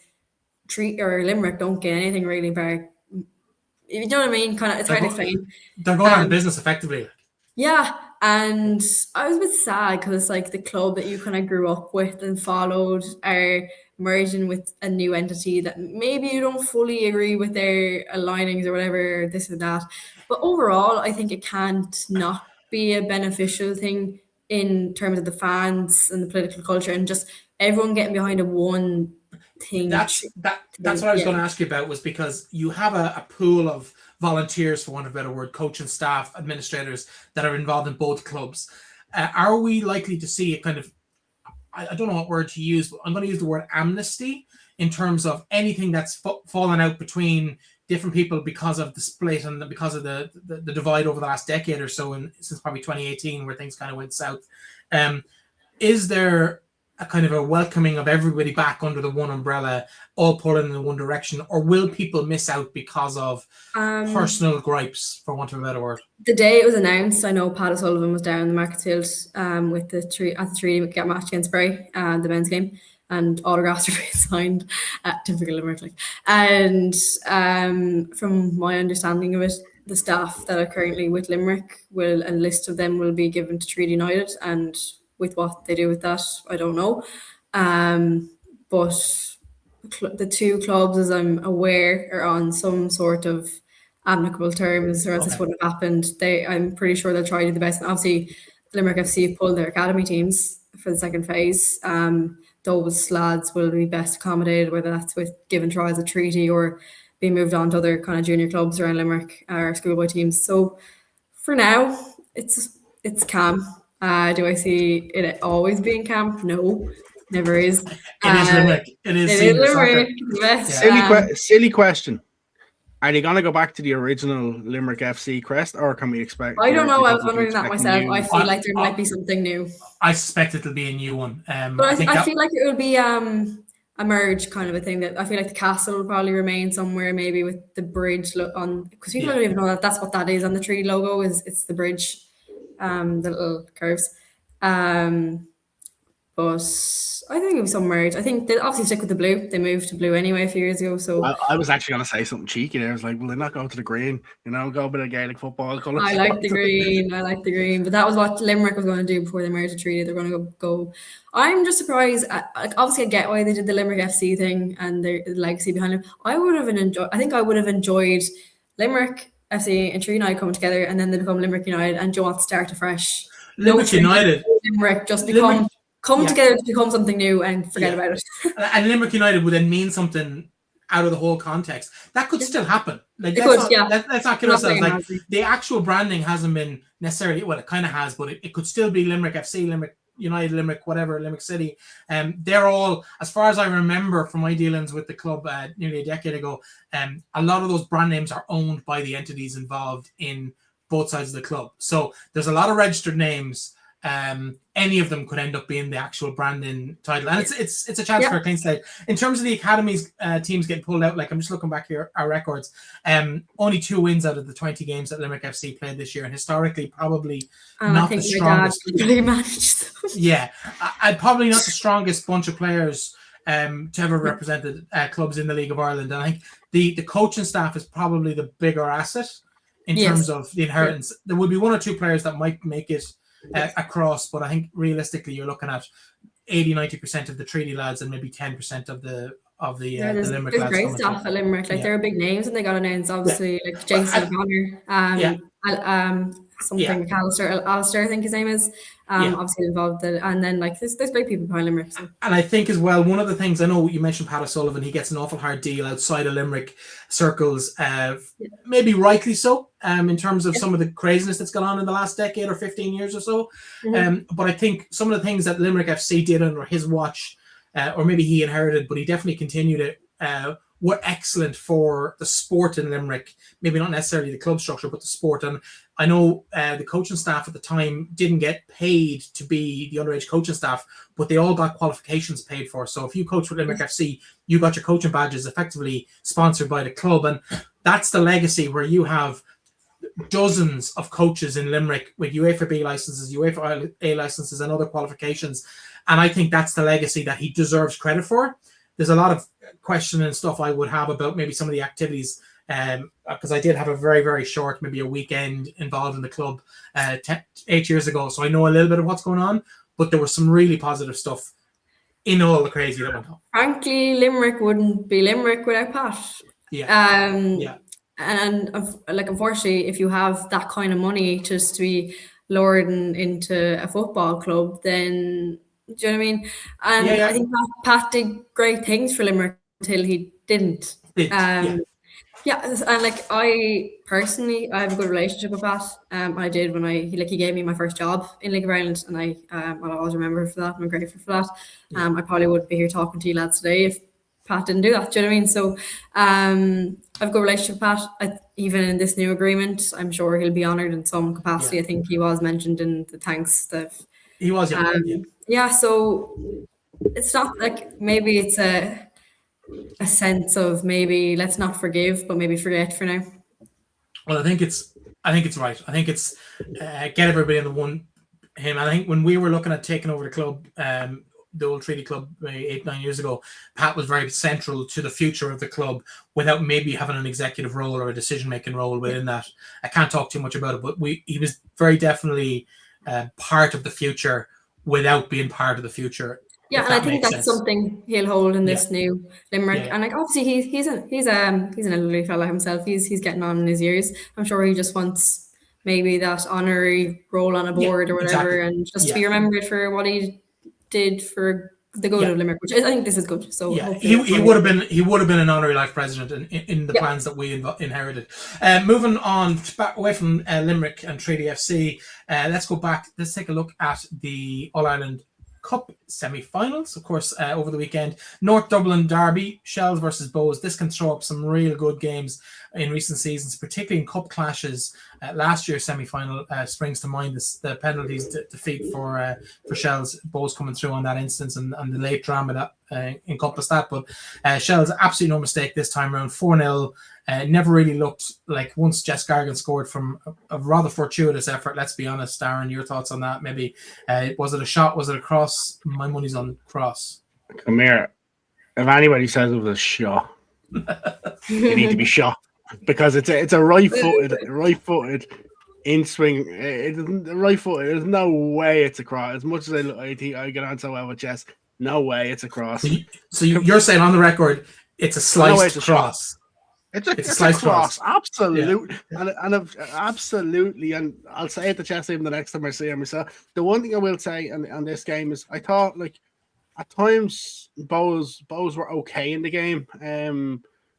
Limerick don't gain anything really. You know what I mean? Kind of, it's hard to explain. They're going out of business effectively. Yeah. And I was a bit sad because it's like the club that you kind of grew up with and followed are merging with a new entity that maybe you don't fully agree with their alignings or whatever, this or that. But overall, I think it can't not be a beneficial thing in terms of the fans and the political culture and just everyone getting behind a one thing. That's what I was going to ask you about, was because you have a pool of volunteers, for want of a better word, coaching staff, administrators that are involved in both clubs. Are we likely to see a kind of, I don't know what word to use, but I'm going to use the word amnesty in terms of anything that's fallen out between different people because of the split and because of the divide over the last decade or so, and since probably 2018 where things kind of went south. Is there a kind of a welcoming of everybody back under the one umbrella, all pulling in the one direction, or will people miss out because of personal gripes, for want of a better word? The day it was announced, I know Pat O'Sullivan was down in the Marketsfield with the Treaty match against Bray, the men's game, and autographs were being signed. Typical Limerick, like. And from my understanding of it, the staff that are currently with Limerick a list of them will be given to Treaty United, and with what they do with that, I don't know. But the two clubs, as I'm aware, are on some sort of amicable terms, or else this wouldn't have happened. I'm pretty sure they'll try to do the best. And obviously, Limerick FC have pulled their academy teams for the second phase. Those lads will be best accommodated, whether that's with given trials at Treaty or being moved on to other kind of junior clubs around Limerick or schoolboy teams. So for now, it's calm. Do I see it always being camp? No, never is. It is Limerick. It is Limerick. Silly question. Are they going to go back to the original Limerick FC crest, or can we expect? I don't know. I was wondering that myself. I feel like there might be something new. I suspect it'll be a new one. But I feel like it will be a merge kind of a thing. That I feel like the castle will probably remain somewhere, maybe with the bridge on, because people don't even know that's what that is on the tree logo. It's the bridge. The little curves. But I think it was some merge. I think they obviously stick with the blue. They moved to blue anyway a few years ago. So I was actually going to say something cheeky there. I was like, well, they're not going to the green, go a bit of Gaelic football colours. I like the green. But that was what Limerick was going to do before they merged the Treaty. They're going to go. I'm just surprised. Obviously, I get why they did the Limerick FC thing and their legacy behind them. I would have enjoyed Limerick FC and Treaty United coming together, and then they become Limerick United, and you want to start afresh. Limerick United, Limerick just come together to become something new and forget about it. And Limerick United would then mean something out of the whole context. That could still happen. Like, let's not kid ourselves. Like, the actual branding hasn't been necessarily, well, it kind of has, but it could still be Limerick FC, Limerick United, Limerick, whatever, Limerick City. They're all, as far as I remember from my dealings with the club nearly a decade ago, a lot of those brand names are owned by the entities involved in both sides of the club. So there's a lot of registered names. Any of them could end up being the actual branding title, and it's a chance for a clean slate. In terms of the academies teams getting pulled out, like I'm just looking back here our records, only 2 wins out of the 20 games that Limerick FC played this year, and historically probably not the strongest. I'd probably not the strongest bunch of players to ever represented clubs in the League of Ireland. And I think the coaching staff is probably the bigger asset in terms of the inheritance. There will be 1 or 2 players that might make it across, but I think realistically you're looking at 80-90% of the Treaty lads and maybe 10% of the Limerick lads. There's great stuff at Limerick. Like, they're big names, and they got announced obviously, like Jason O'Connor, McAllister, Alistair, I think his name is. Obviously involved in it. And then like there's great people behind Limerick. So. And I think as well, one of the things, I know you mentioned Pat O'Sullivan, he gets an awful hard deal outside of Limerick circles, maybe rightly so, in terms of some of the craziness that's gone on in the last decade or 15 years or so. But I think some of the things that Limerick FC did under his watch, or maybe he inherited, but he definitely continued it, were excellent for the sport in Limerick. Maybe not necessarily the club structure, but the sport. And I know the coaching staff at the time didn't get paid to be the underage coaching staff, but they all got qualifications paid for. So if you coach with Limerick FC, you got your coaching badges effectively sponsored by the club. And that's the legacy, where you have dozens of coaches in Limerick with UEFA B licenses, UEFA A licenses, and other qualifications. And I think that's the legacy that he deserves credit for. There's a lot of questioning and stuff I would have about maybe some of the activities, because I did have a very, very short, maybe a weekend involved in the club 8 years ago. So I know a little bit of what's going on, but there was some really positive stuff in all the crazy that went on. Frankly, Limerick wouldn't be Limerick without Pat. And like, unfortunately, if you have that kind of money just to be luring into a football club, then do you know what I mean? And I think Pat did great things for Limerick until he didn't. Yeah, and like I personally, I have a good relationship with Pat. I did when he gave me my first job in League of Ireland, and I'll always remember for that. I'm grateful for that. I probably wouldn't be here talking to you lads today if Pat didn't do that. Do you know what I mean? So I have a good relationship with Pat. Even in this new agreement, I'm sure he'll be honoured in some capacity. I think he was mentioned in the thanks stuff. He was, so it's not like maybe it's a sense of maybe let's not forgive, but maybe forget for now. Well, I think it's right. I think it's get everybody in the one him. I think when we were looking at taking over the club, the old Treaty Club 8-9 years ago, Pat was very central to the future of the club without maybe having an executive role or a decision-making role within that. I can't talk too much about it, but he was very definitely part of the future without being part of the future. Yeah, and I think that's something he'll hold in this new Limerick. And like obviously he's an elderly fella himself. He's getting on in his years. I'm sure he just wants maybe that honorary role on a board or whatever, and just be remembered for what he did for the good of Limerick, which I think this is good. So he would have been an honorary life president in the plans that we inherited. Moving on back away from Limerick and Treaty FC, let's go back. Let's take a look at the All Ireland Cup semi-finals, of course, over the weekend. North Dublin derby, Shells versus Bows. This can throw up some real good games in recent seasons, particularly in cup clashes. Last year's semi-final springs to mind the penalties defeat for Shells. Bows coming through on that instance, and the late drama that encompassed that. But Shells, absolutely no mistake this time around. 4-0. Never really looked like, once Jess Gargan scored from a rather fortuitous effort. Let's be honest, Darren, your thoughts on that? Maybe was it a shot? Was it a cross? My money's on cross. Come here. If anybody says it was a shot, you need to be shot, because it's a right-footed in swing. Right-footed. There's no way it's a cross. As much as I think I get on so well with Jess, no way it's a cross. So you're saying on the record it's a sliced cross. It's a sliced cross. Absolutely. And absolutely. And I'll say it to Chess even the next time I see him myself. The one thing I will say on this game is I thought, like, at times Bows were okay in the game.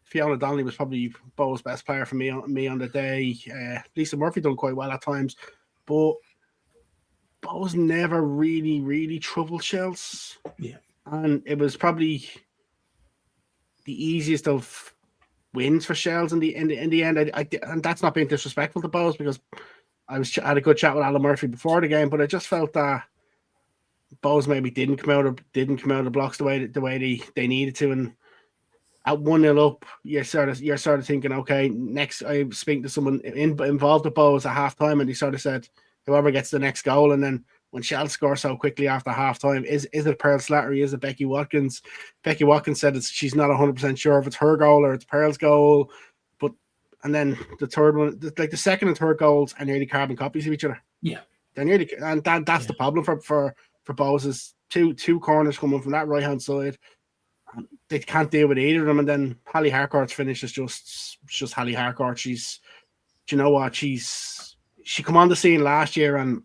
Fiona Donnelly was probably Bows' best player for me on the day. Lisa Murphy done quite well at times, but Bows never really troubled Shells. Yeah. And it was probably the easiest of wins for Shells in the end. And that's not being disrespectful to Bows, because I had a good chat with Alan Murphy before the game, but I just felt that Bows maybe didn't come out of the blocks the way they needed to, and at 1-0 up, you're sort of thinking, okay, next. I was speaking to someone involved with Bows at halftime, and he sort of said, whoever gets the next goal, and then when Shells score so quickly after halftime, is it Pearl Slattery? Is it Becky Watkins? Becky Watkins said she's not 100% sure if it's her goal or it's Pearl's goal. And then the third one, like the second and third goals are nearly carbon copies of each other. Yeah, they're nearly, and that's the problem for Bows, is two corners coming from that right hand side. They can't deal with either of them. And then Hallie Harcourt's finish is just Hallie Harcourt. Do you know what? She come on the scene last year and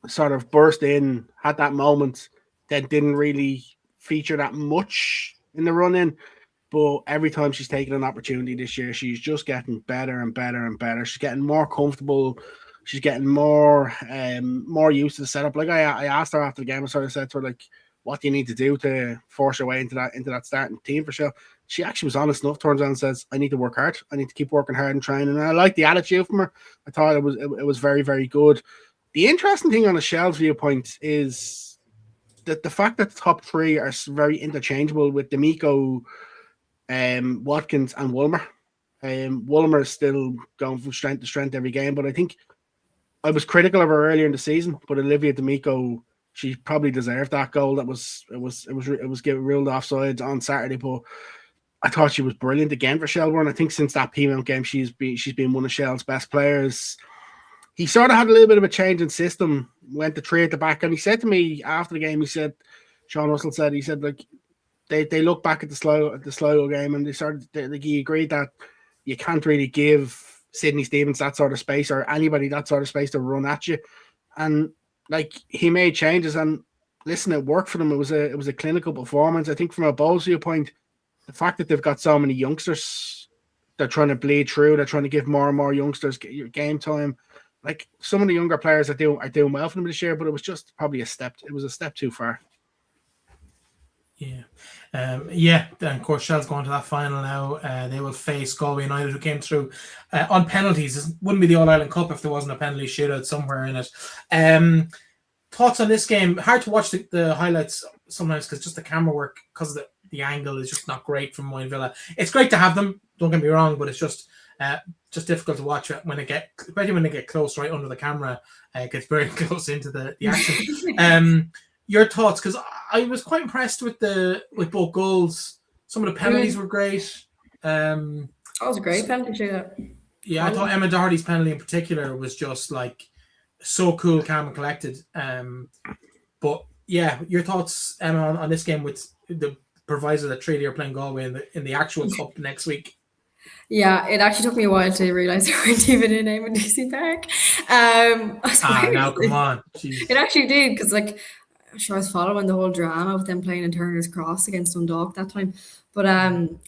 sort of burst in, had that moment, then didn't really feature that much in the run-in. But every time she's taken an opportunity this year, she's just getting better and better and better. She's getting more comfortable. She's getting more used to the setup. Like I asked her after the game, I sort of said to her, like, what do you need to do to force your way into that starting team for sure? She actually was honest enough, turns out, and says, I need to work hard. I need to keep working hard and training. And I like the attitude from her. I thought it was very, very good. The interesting thing on a Shells viewpoint is that the fact that the top three are very interchangeable with D'Amico, Watkins, and Woolmer. Woolmer is still going from strength to strength every game, but I think I was critical of her earlier in the season. But Olivia D'Amico, she probably deserved that goal. It was given ruled offside on Saturday, but I thought she was brilliant again for Shelbourne. I think since that Peamount game, she's been one of Shell's best players. He sort of had a little bit of a change in system, went to 3 at the back, and he said to me after the game, Sean Russell said, like, they look back at the Sligo game, and he agreed that you can't really give Sidney Stevens that sort of space, or anybody that sort of space to run at you. And like, he made changes, and listen, it worked for them. It was a clinical performance. I think from a Bowls viewpoint, the fact that they've got so many youngsters, they're trying to bleed through. They're trying to give more and more youngsters game time. Like, some of the younger players are doing well for them this year, but it was just probably a step too far. Yeah. And of course, Shell's going to that final now. They will face Galway United, who came through on penalties. It wouldn't be the All-Ireland Cup if there wasn't a penalty shootout somewhere in it. Thoughts on this game? Hard to watch the highlights sometimes because just the camera work, because the angle is just not great from Moyne Villa. It's great to have them, don't get me wrong, but it's just difficult to watch especially when they get close right under the camera. It gets very close into the action. Your thoughts, because I was quite impressed with both goals. Some of the penalties were great. That was a great penalty shootout. Yeah, I thought Emma Doherty's penalty in particular was just like so cool, calm, and collected. But yeah, your thoughts, Emma, on this game with the proviso that Treaty are playing Galway in the actual cup next week. Yeah, it actually took me a while to realise they weren't even in DC Park. Now come on. Jeez. It actually did, because like, I'm sure I was following the whole drama with them playing in Turner's Cross against Dundalk that time. But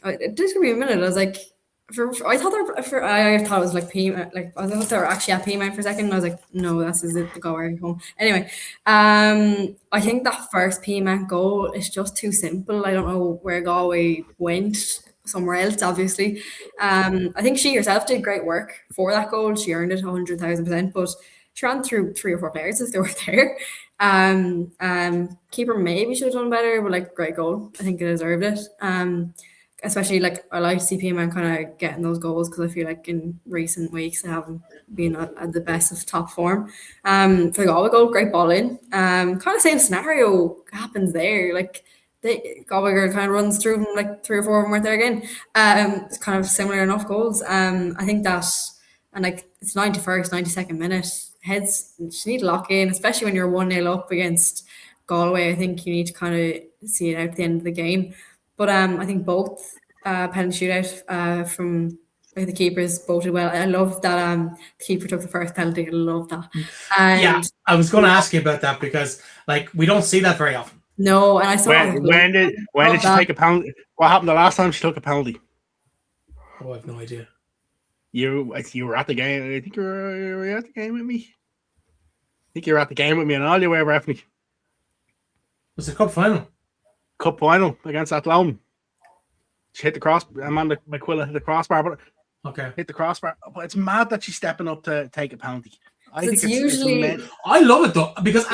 it did give me a minute. I was like, I thought it was like Peamount. Like, I thought they were actually at Peamount for a second. And I was like, no, this is it. The Galway home. Anyway, I think that first Peamount goal is just too simple. I don't know where Galway went. Somewhere else, obviously. I think she herself did great work for that goal. She earned it 100,000%, but she ran through 3 or 4 players if they were there. Keeper maybe should have done better, but like, great goal. I think it deserved it. Especially like, I like to see Peamount kind of getting those goals, because I feel like in recent weeks they haven't been at the best of top form. For the Galway goal, great ball in. Kind of same scenario happens there. Like, Galway girl kind of runs through them, like 3 or 4 of them weren't there again. It's kind of similar enough goals. I think that, and like, it's 91st, 92nd minute. Heads, you need to lock in, especially when you're 1-0 up against Galway. I think you need to kind of see it out at the end of the game. But I think both penalty shootout from the keepers both did well. I love that the keeper took the first penalty. I love that. And I was going to ask you about that, because like, we don't see that very often. No, and I saw when did she take a penalty? What happened the last time she took a penalty? Oh, I have no idea. You were at the game. I think you were at the game with me. I think you were at the game with me and all you were, Breifne. Was it cup final? Cup final against Athlone. She hit the cross. Amanda McGough hit the crossbar, but hit the crossbar. But it's mad that she's stepping up to take a penalty. I think it's I love it though, because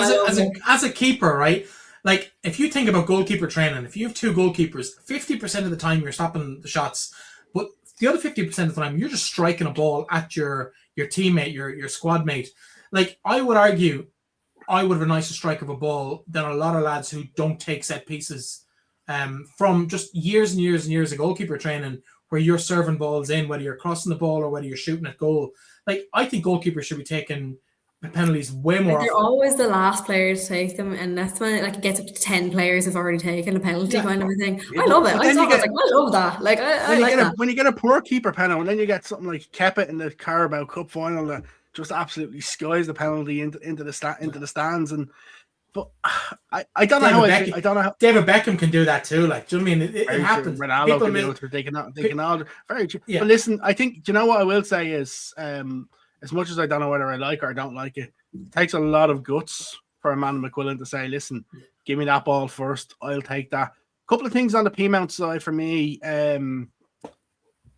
as a keeper, right? Like, if you think about goalkeeper training, if you have 2 goalkeepers, 50% of the time you're stopping the shots, but the other 50% of the time you're just striking a ball at your teammate, your squad mate. Like, I would argue I would have a nicer strike of a ball than a lot of lads who don't take set pieces from just years and years and years of goalkeeper training, where you're serving balls in, whether you're crossing the ball or whether you're shooting at goal. Like, I think goalkeepers should be taking penalties way more. They're always the last player to take them, and that's when it gets up to 10 players have already taken a penalty kind of a thing. I love it. I love that. Like, I like that. When you get a poor keeper penalty, and then you get something like Kepa in the Carabao Cup final that just absolutely skies the penalty into the stands. And but I don't know how David Beckham can do that too. Like, do you know what I mean? It happens. Ronaldo can do it. They can all. Very true. Yeah. But listen, I think, do you know what I will say is, as much as I don't know whether I like or don't like it, it takes a lot of guts for Amanda McGough to say, listen, give me that ball first. I'll take that. A couple of things on the Peamount side for me. Ava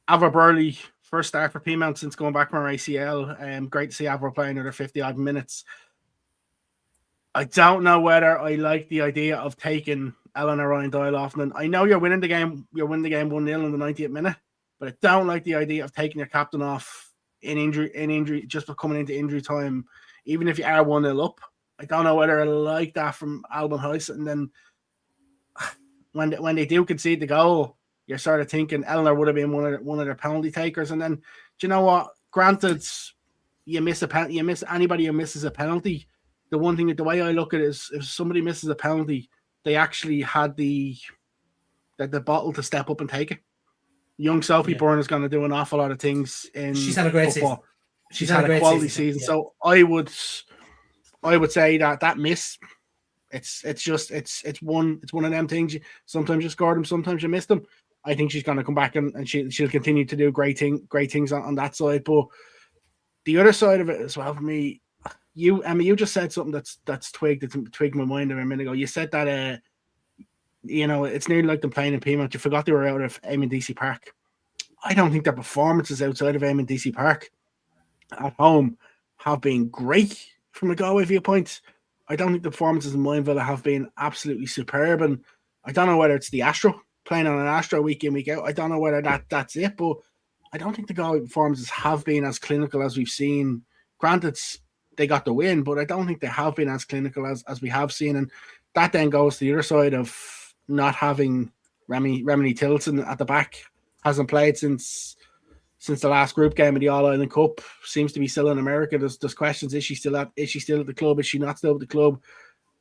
Burley, first start for Peamount since going back from her ACL. Great to see Ava playing another 50-odd minutes. I don't know whether I like the idea of taking Eleanor Ryan Doyle off. And I know you're winning the game 1-0 in the 90th minute, but I don't like the idea of taking your captain off in injury, just for coming into injury time, even if you are 1-0 up. I don't know whether I like that from Alban Heiss. And then when they do concede the goal, you're sort of thinking Eleanor would have been one of their penalty takers. And then, do you know what? Granted, you miss anybody who misses a penalty. The way I look at it is, if somebody misses a penalty, they actually had the bottle to step up and take it. Young Sophie Yeah. Byrne is going to do an awful lot of things in She's had a great football. season. She's had a great quality season. Yeah. So I would say that miss. It's one of them things. Sometimes you score them, sometimes you miss them. I think she's going to come back and she'll continue to do great things on that side. But the other side of it as well for me, Emma, you just said something that's twigged my mind a minute ago. You said that it's nearly like them playing in Peamount. You forgot they were out of DC Park. I don't think their performances outside of DC Park at home have been great from a Galway viewpoint. I don't think the performances in Mineville have been absolutely superb, and I don't know whether it's the Astro playing on an Astro week in, week out. I don't know whether that's it, but I don't think the Galway performances have been as clinical as we've seen. Granted, they got the win, but I don't think they have been as clinical as we have seen, and that then goes to the other side of not having Remini Tilson at the back. Hasn't played since the last group game of the All Ireland Cup. Seems to be still in America. There's questions: is she still at the club? Is she not still at the club?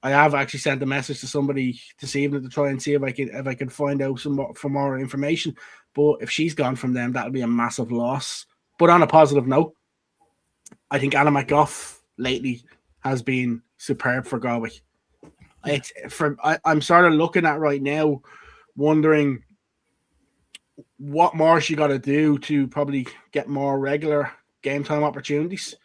I have actually sent a message to somebody this evening to try and see if I can find out for more information. But if she's gone from them, that'll be a massive loss. But on a positive note, I think Anna McGough lately has been superb for Galway. I'm sort of looking at right now, wondering what more she got to do to probably get more regular game time opportunities.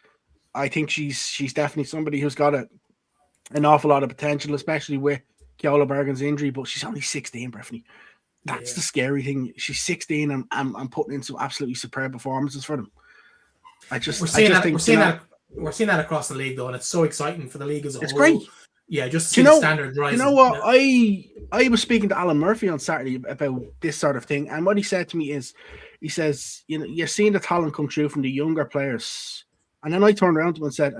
I think she's definitely somebody who's got an awful lot of potential, especially with Keola Bergen's injury. But she's only 16, Breifne. That's the scary thing. She's 16, and I'm putting in some absolutely superb performances for them. We're seeing that across the league, though, and it's so exciting for the league as a whole. It's great. Yeah, just to see the standard rising. You know what? I was speaking to Alan Murphy on Saturday about this sort of thing, and what he said to me is, he says, you're seeing the talent come through from the younger players. And then I turned around to him and said,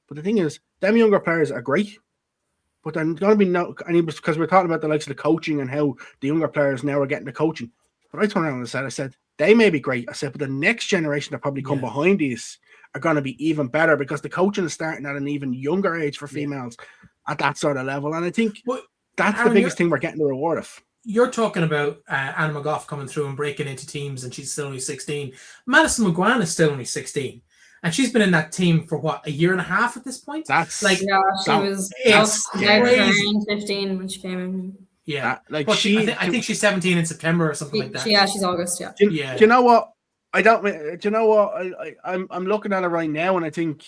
but the thing is, them younger players are great, but they're going to be because we're talking about the likes of the coaching and how the younger players now are getting the coaching. But I turned around and I said, they may be great. I said, but the next generation that probably come behind these are going to be even better because the coaching is starting at an even younger age for females at that sort of level. And I think that's Aaron, the biggest thing we're getting the reward of. You're talking about Anna McGough coming through and breaking into teams, and she's still only 16. Madison McGuane is still only 16. And she's been in that team for a year and a half at this point? That's like, she was 15 when she came in. Yeah, I think she's 17 in September or something like that. She's August. Do you know what? Do you know what? I'm looking at her right now, and I think,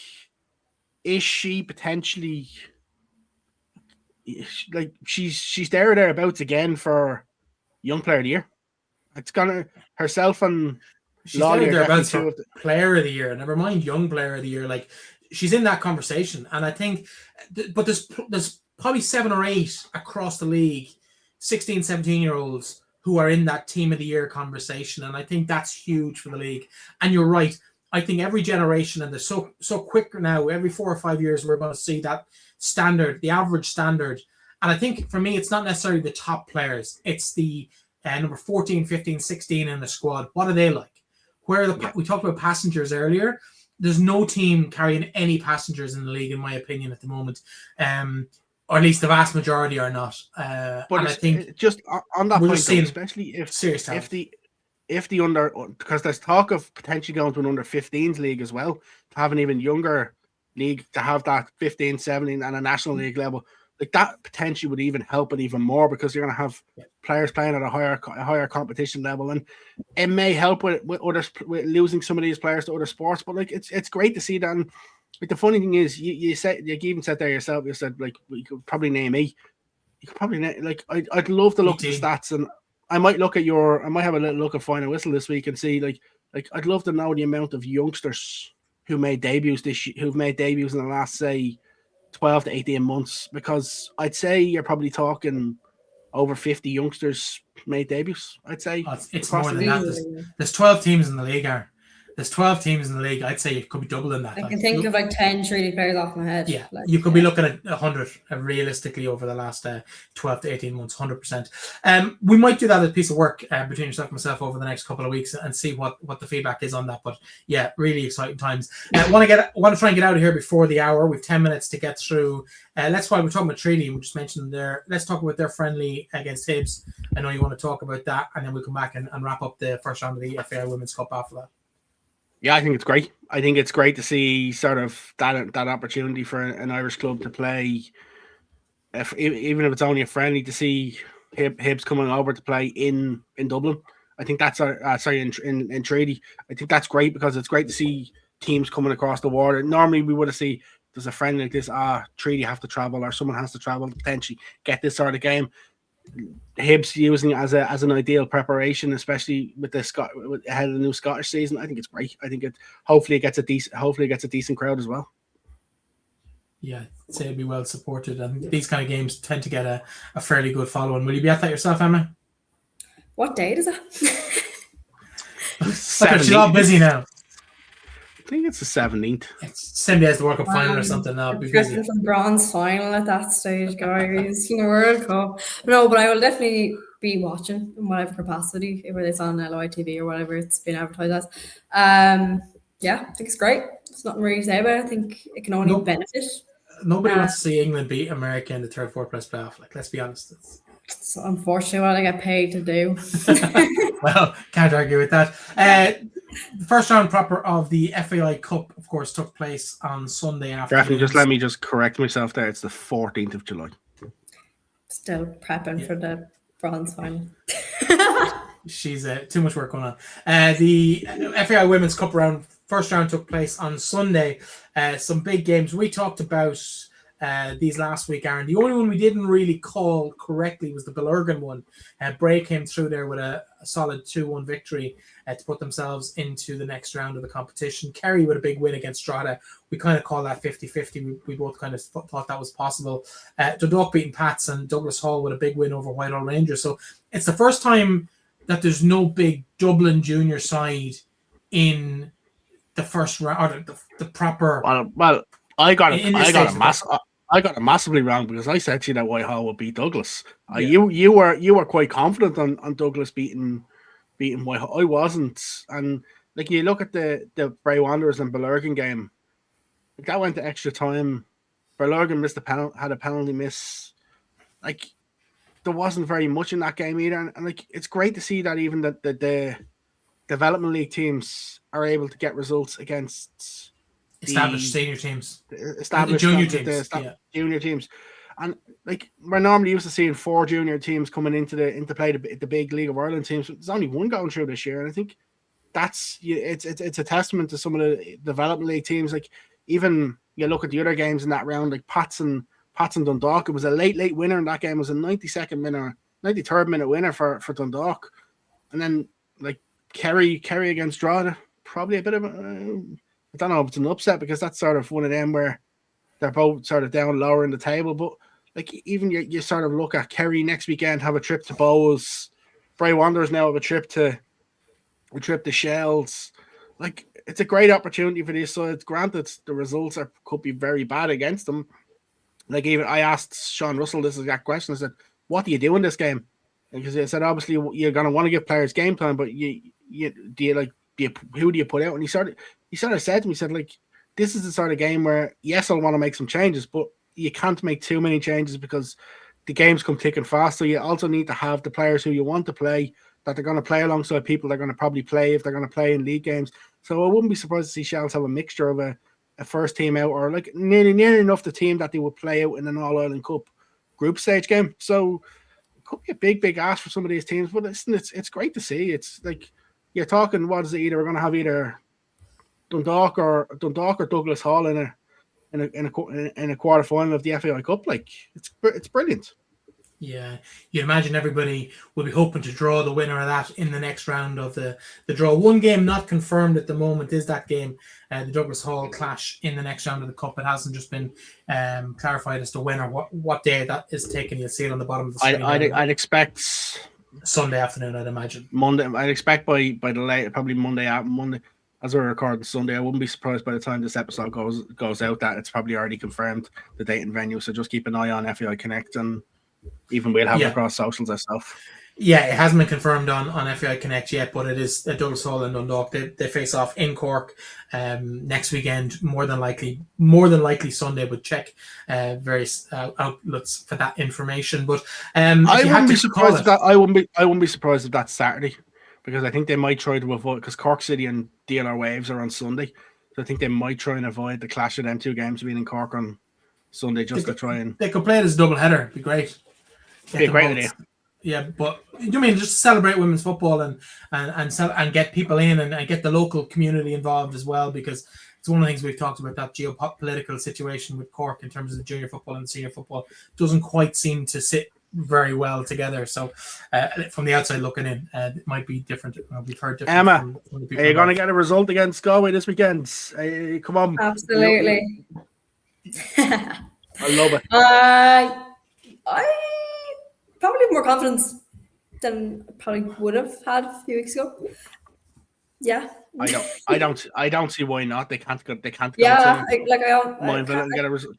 is she potentially she's there or thereabouts again for Young Player of the Year? It's gonna herself and she's there or thereabouts for Player of the Year. Never mind Young Player of the Year. Like, she's in that conversation, and I think, but there's probably 7 or 8 across the league, 16, 17-year-olds who are in that Team of the Year conversation, and I think that's huge for the league. And you're right. I think every generation, and they're so quick now, every 4 or 5 years, we're going to see that standard, the average standard. And I think for me, it's not necessarily the top players. It's the number 14, 15, 16 in the squad. What are they like? We talked about passengers earlier. There's no team carrying any passengers in the league, in my opinion, at the moment. Or at least the vast majority are not. But I think just on that point, though, especially if the under, because there's talk of potentially going to an under 15s league as well, to have an even younger league, to have that 15, 17 and a national league level, like that potentially would even help it even more, because you're going to have players playing at a higher competition level, and it may help with losing some of these players to other sports. But like it's great to see that. And like, the funny thing is, you even said there yourself, you said, like, you could probably name me. You could probably name, like, I'd love to look at the stats, and I might have a little look at Final Whistle this week and see, like I'd love to know the amount of youngsters who made debuts who've made debuts in the last, say, 12 to 18 months, because I'd say you're probably talking over 50 youngsters made debuts. I'd say it's more than that. There's 12 teams in the league, There's 12 teams in the league. I'd say it could be doubling that. I can think of like 10 treaty players off my head. Yeah, like, you could be looking at 100 realistically over the last 12 to 18 months, 100%. We might do that as a piece of work between yourself and myself over the next couple of weeks and see what the feedback is on that. But yeah, really exciting times. Want to try and get out of here before the hour. We've 10 minutes to get through. That's why we're talking about Treaty. We just mentioned there. Let's talk about their friendly against Hibs. I know you want to talk about that, and then we'll come back and wrap up the first round of the FAI Women's Cup after that. Yeah, I think it's great. I think it's great to see sort of that opportunity for an Irish club to play, even if it's only a friendly, to see Hibs coming over to play in Dublin. I think that's in Treaty. I think that's great because it's great to see teams coming across the water. Normally we would have seen there's a friendly like this. Treaty have to travel or someone has to travel to potentially get this sort of game. Hibs using it as an ideal preparation, especially with ahead of the new Scottish season. I think it's great. I think hopefully it gets a decent crowd as well. Yeah, I'd say it'd be well supported, and these kind of games tend to get a fairly good following. Will you be at that yourself, Emma? What date is that? She's all busy now. I think it's the 17th. It's same day as the World Cup final or something. I'll be busy. It's a bronze final at that stage, guys. In the World Cup. No, but I will definitely be watching in whatever capacity, whether it's on LOITV or whatever it's been advertised as. Yeah, I think it's great. There's nothing really to say about it. I think it can only benefit. Nobody wants to see England beat America in the third, fourth place playoff. Like, let's be honest. It's unfortunately what I get paid to do. Well, can't argue with that. The first round proper of the FAI Cup, of course, took place on Sunday afternoon. Just let me just correct myself there. It's the 14th of July. Still prepping for the bronze final. She's too much work going on. The FAI Women's Cup round, first round took place on Sunday. Some big games. We talked about these last week, Aaron. The only one we didn't really call correctly was the Bellurgan one. Bray came through there with a solid 2-1 victory to put themselves into the next round of the competition. Kerry with a big win against Strada. We kind of call that 50-50. We both kind of thought that was possible. Dundalk beating Pats and Douglas Hall with a big win over Whitehall Rangers. So it's the first time that there's no big Dublin junior side in the first round, or the proper. Well, I got it massively wrong because I said to you that Whitehall would beat Douglas. Yeah. You were quite confident on Douglas beating Whitehall. I wasn't, and like you look at the Bray Wanderers and Bellurgan game, like that went to extra time. Bellurgan missed had a penalty miss. Like there wasn't very much in that game either, and like it's great to see that even the development league teams are able to get results against established senior teams, junior teams, and like we're normally used to seeing 4 junior teams coming into play the big League of Ireland teams. There's only one going through this year, and I think it's a testament to some of the development league teams. Like even you look at the other games in that round, like Pats and Dundalk. It was a late winner in that game. It was a 93rd minute winner for Dundalk, and then like Kerry against Drogheda, probably a bit of I don't know if it's an upset because that's sort of one of them where they're both sort of down lower in the table. But like even you sort of look at Kerry next weekend, have a trip to Bowes. Bray Wanderers now have a trip to Shells. Like it's a great opportunity for these sides. Granted, the results could be very bad against them. Like even I asked Sean Russell this exact question. I said, "What do you do in this game?" Because he said, "Obviously, you're going to want to give players game time, but who do you put out?" And he sort of said to me, he said, like, this is the sort of game where, yes, I'll want to make some changes, but you can't make too many changes because the games come thick and fast. So you also need to have the players who you want to play, that they're going to play alongside people they're going to probably play if they're going to play in league games. So I wouldn't be surprised to see Shells have a mixture of a first team out or like nearly enough the team that they would play out in an All-Ireland Cup group stage game. So it could be a big ask for some of these teams, but it's great to see. It's like you're talking, what is it? We're going to have either Dundalk or Douglas Hall in a quarter final of the FAI Cup. Like it's brilliant. Yeah, you imagine everybody will be hoping to draw the winner of that in the next round of the draw. One game not confirmed at the moment is that game, the Douglas Hall clash in the next round of the Cup. It hasn't just been clarified as to when or what day that is taken. You'll see it on the bottom of the screen. I'd expect Sunday afternoon, I'd imagine. Monday. I'd expect by the late, probably Monday. as we're recording Sunday, I wouldn't be surprised by the time this episode goes out that it's probably already confirmed the date and venue. So just keep an eye on FAI Connect, and even we'll have it across socials ourselves. Yeah, it hasn't been confirmed on FAI Connect yet, but it is Douglas Hall and Dundalk. They face off in Cork next weekend, more than likely Sunday, but check various outlets for that information. But I wouldn't be surprised if that's Saturday, because I think they might try to avoid, because Cork City and DLR Waves are on Sunday, so I think they might try and avoid the clash of them two games being in Cork on Sunday to try and. They could play it as a double header. It'd be great. Be a great idea. Yeah, but you mean just celebrate women's football and get people in and get the local community involved as well, because it's one of the things we've talked about, that geopolitical situation with Cork in terms of the junior football and senior football doesn't quite seem to sit very well together. So from the outside looking in, it might be different. We've heard different. Emma, from the people are you going to get a result against Galway this weekend? Come on. Absolutely. I love it. I probably have more confidence than I probably would have had a few weeks ago. Yeah. I don't see why not. They can't go. Yeah, and get a result.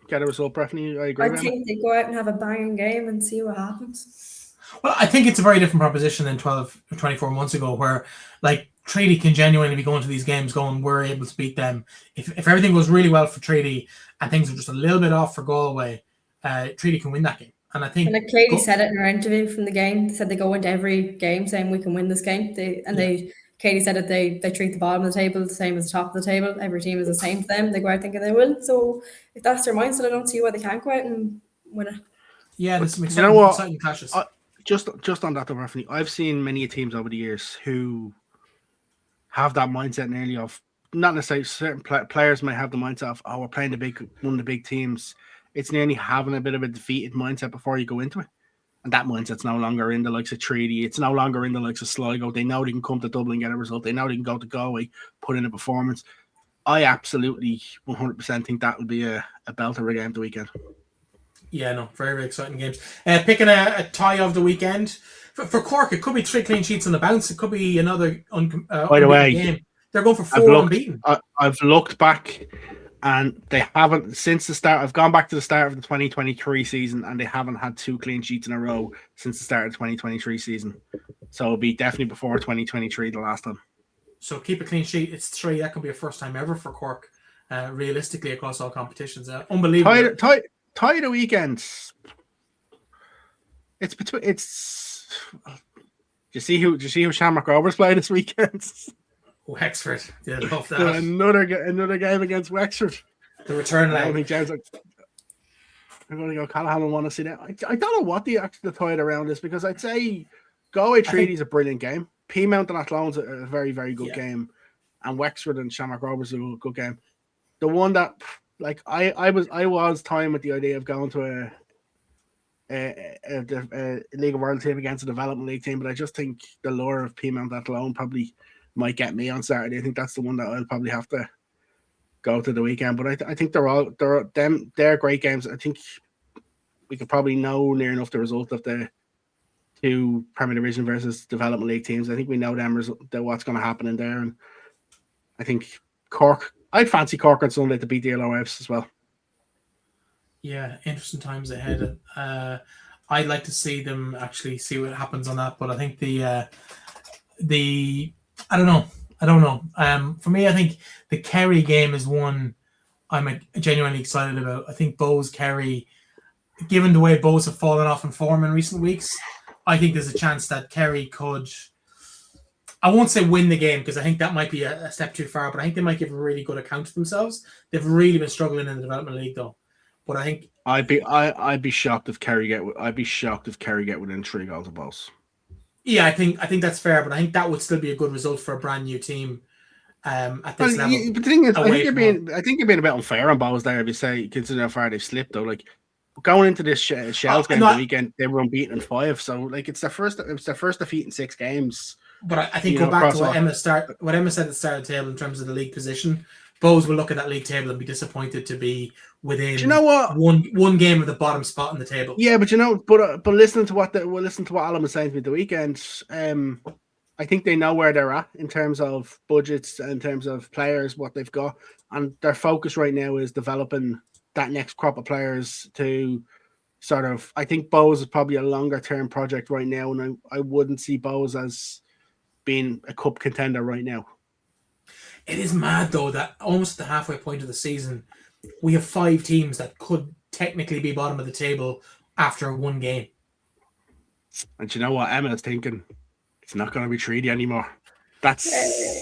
Get a result, Breifne. I agree. I think they go out and have a banging game and see what happens. Well, I think it's a very different proposition than 12 or 24 months ago, where like Treaty can genuinely be going to these games going, we're able to beat them. If everything goes really well for Treaty and things are just a little bit off for Galway, Treaty can win that game. And I think, and like Katie said it in her interview from the game, they said they go into every game saying we can win this game. Katie said that they treat the bottom of the table the same as the top of the table. Every team is the same to them. They go out thinking they will. So if that's their mindset, I don't see why they can't go out and win it. Yeah, there's some exciting clashes. Just on that, Breifne, I've seen many teams over the years who have that mindset nearly of, not necessarily certain players might have the mindset of, we're playing one of the big teams. It's nearly having a bit of a defeated mindset before you go into it. And that mindset's no longer in the likes of Treaty. It's no longer in the likes of Sligo. They know they can come to Dublin and get a result. They know they can go to Galway, put in a performance. I absolutely 100% think that will be a belter of a game the weekend. Yeah, no, very, very exciting games. Picking a tie of the weekend. For Cork, it could be 3 clean sheets on the bounce. It could be another by the way, game. They're going for 4 unbeaten. I've looked back, and they haven't, since the start. I've gone back to the start of the 2023 season, and they haven't had 2 clean sheets in a row since the start of the 2023 season. So it'll be definitely before 2023 the last time. So keep a clean sheet. It's 3. That could be a first time ever for Cork, realistically, across all competitions. Unbelievable. Tie the weekends. It's between. It's. Do you see who Shamrock Rovers play this weekend? Wexford. Yeah, love that. Another game against Wexford. The return leg. I think James. I'm going to go. Callahan want to see that. I don't know what the tie it around is, because I'd say Galway Treaty is a brilliant game. Peamount and Athlone's a very, very good game, and Wexford and Shamrock Rovers are a good game. The one that, like, I was toying with the idea of going to a League of World team against a development league team, but I just think the lure of Peamount Athlone probably might get me on Saturday. I think that's the one that I'll probably have to go to the weekend. But I think they're great games. I think we could probably know near enough the result of the 2 Premier Division versus development league teams. I think we know what's going to happen in there, and I think Cork. I'd fancy Cork on Sunday to beat the LOIWomen as well. Yeah, interesting times ahead. I'd like to see them actually see what happens on that, but I think I don't know. For me, I think the Kerry game is one I'm genuinely excited about. I think Kerry, given the way Bows have fallen off in form in recent weeks, I think there's a chance that Kerry could, I won't say win the game, because I think that might be a step too far, but I think they might give a really good account of themselves. They've really been struggling in the development league, though. But I think I'd be shocked if Kerry get within 3 goals of Bows. Yeah, I think that's fair, but I think that would still be a good result for a brand new team at this level. But the thing is, I think you're being a bit unfair on Bows there if you say, considering how far they've slipped, though. Like, going into this Shells game the weekend, they were unbeaten in 5, so like it's their first defeat in 6 games. But I think go back to what Emma said at the start of the table in terms of the league position. Bows will look at that league table and be disappointed to be within one game of the bottom spot in the table. Yeah, but but listening to what Alan was saying to me the weekend, I I think they know where they're at in terms of budgets, in terms of players, what they've got, and their focus right now is developing that next crop of players to sort of. I think Bows is probably a longer term project right now, and I wouldn't see Bows as being a cup contender right now. It is mad though that almost at the halfway point of the season, we have 5 teams that could technically be bottom of the table after one game. And you know what Emma is thinking? It's not going to be Treaty anymore. That's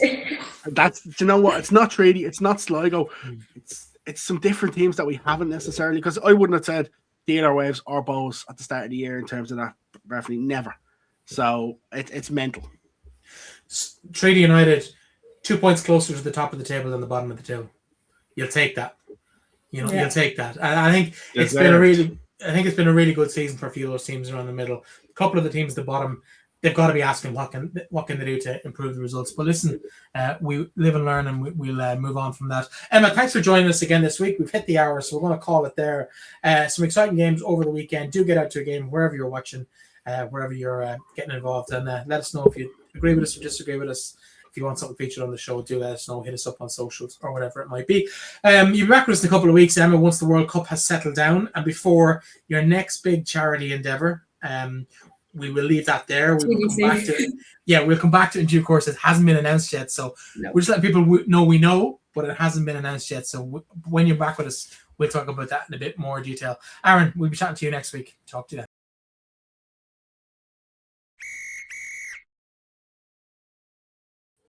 you know what? It's not Treaty. It's not Sligo. It's some different teams that we haven't necessarily, because I wouldn't have said the other Waves or Bows at the start of the year in terms of that. Definitely never. So it's mental. Treaty United 2 points closer to the top of the table than the bottom of the table. You'll take that. You'll take that. And I think it's been a really good season for a few of those teams around the middle. A couple of the teams at the bottom, they've got to be asking what can they do to improve the results. But listen, we live and learn, and we'll move on from that. Emma, thanks for joining us again this week. We've hit the hour, so we're going to call it there. Some exciting games over the weekend. Do get out to a game wherever you're watching, wherever you're getting involved, and let us know if you agree with us or disagree with us. If you want something featured on the show, do let us know. Hit us up on socials or whatever it might be. You'll be back with us in a couple of weeks, Emma, once the World Cup has settled down and before your next big charity endeavour. We will leave that there. We'll come back to it. Yeah, we'll come back to it in due course. It hasn't been announced yet, so we're just letting people know we know, but it hasn't been announced yet. So when you're back with us, we'll talk about that in a bit more detail. Aaron, we'll be chatting to you next week. Talk to you then.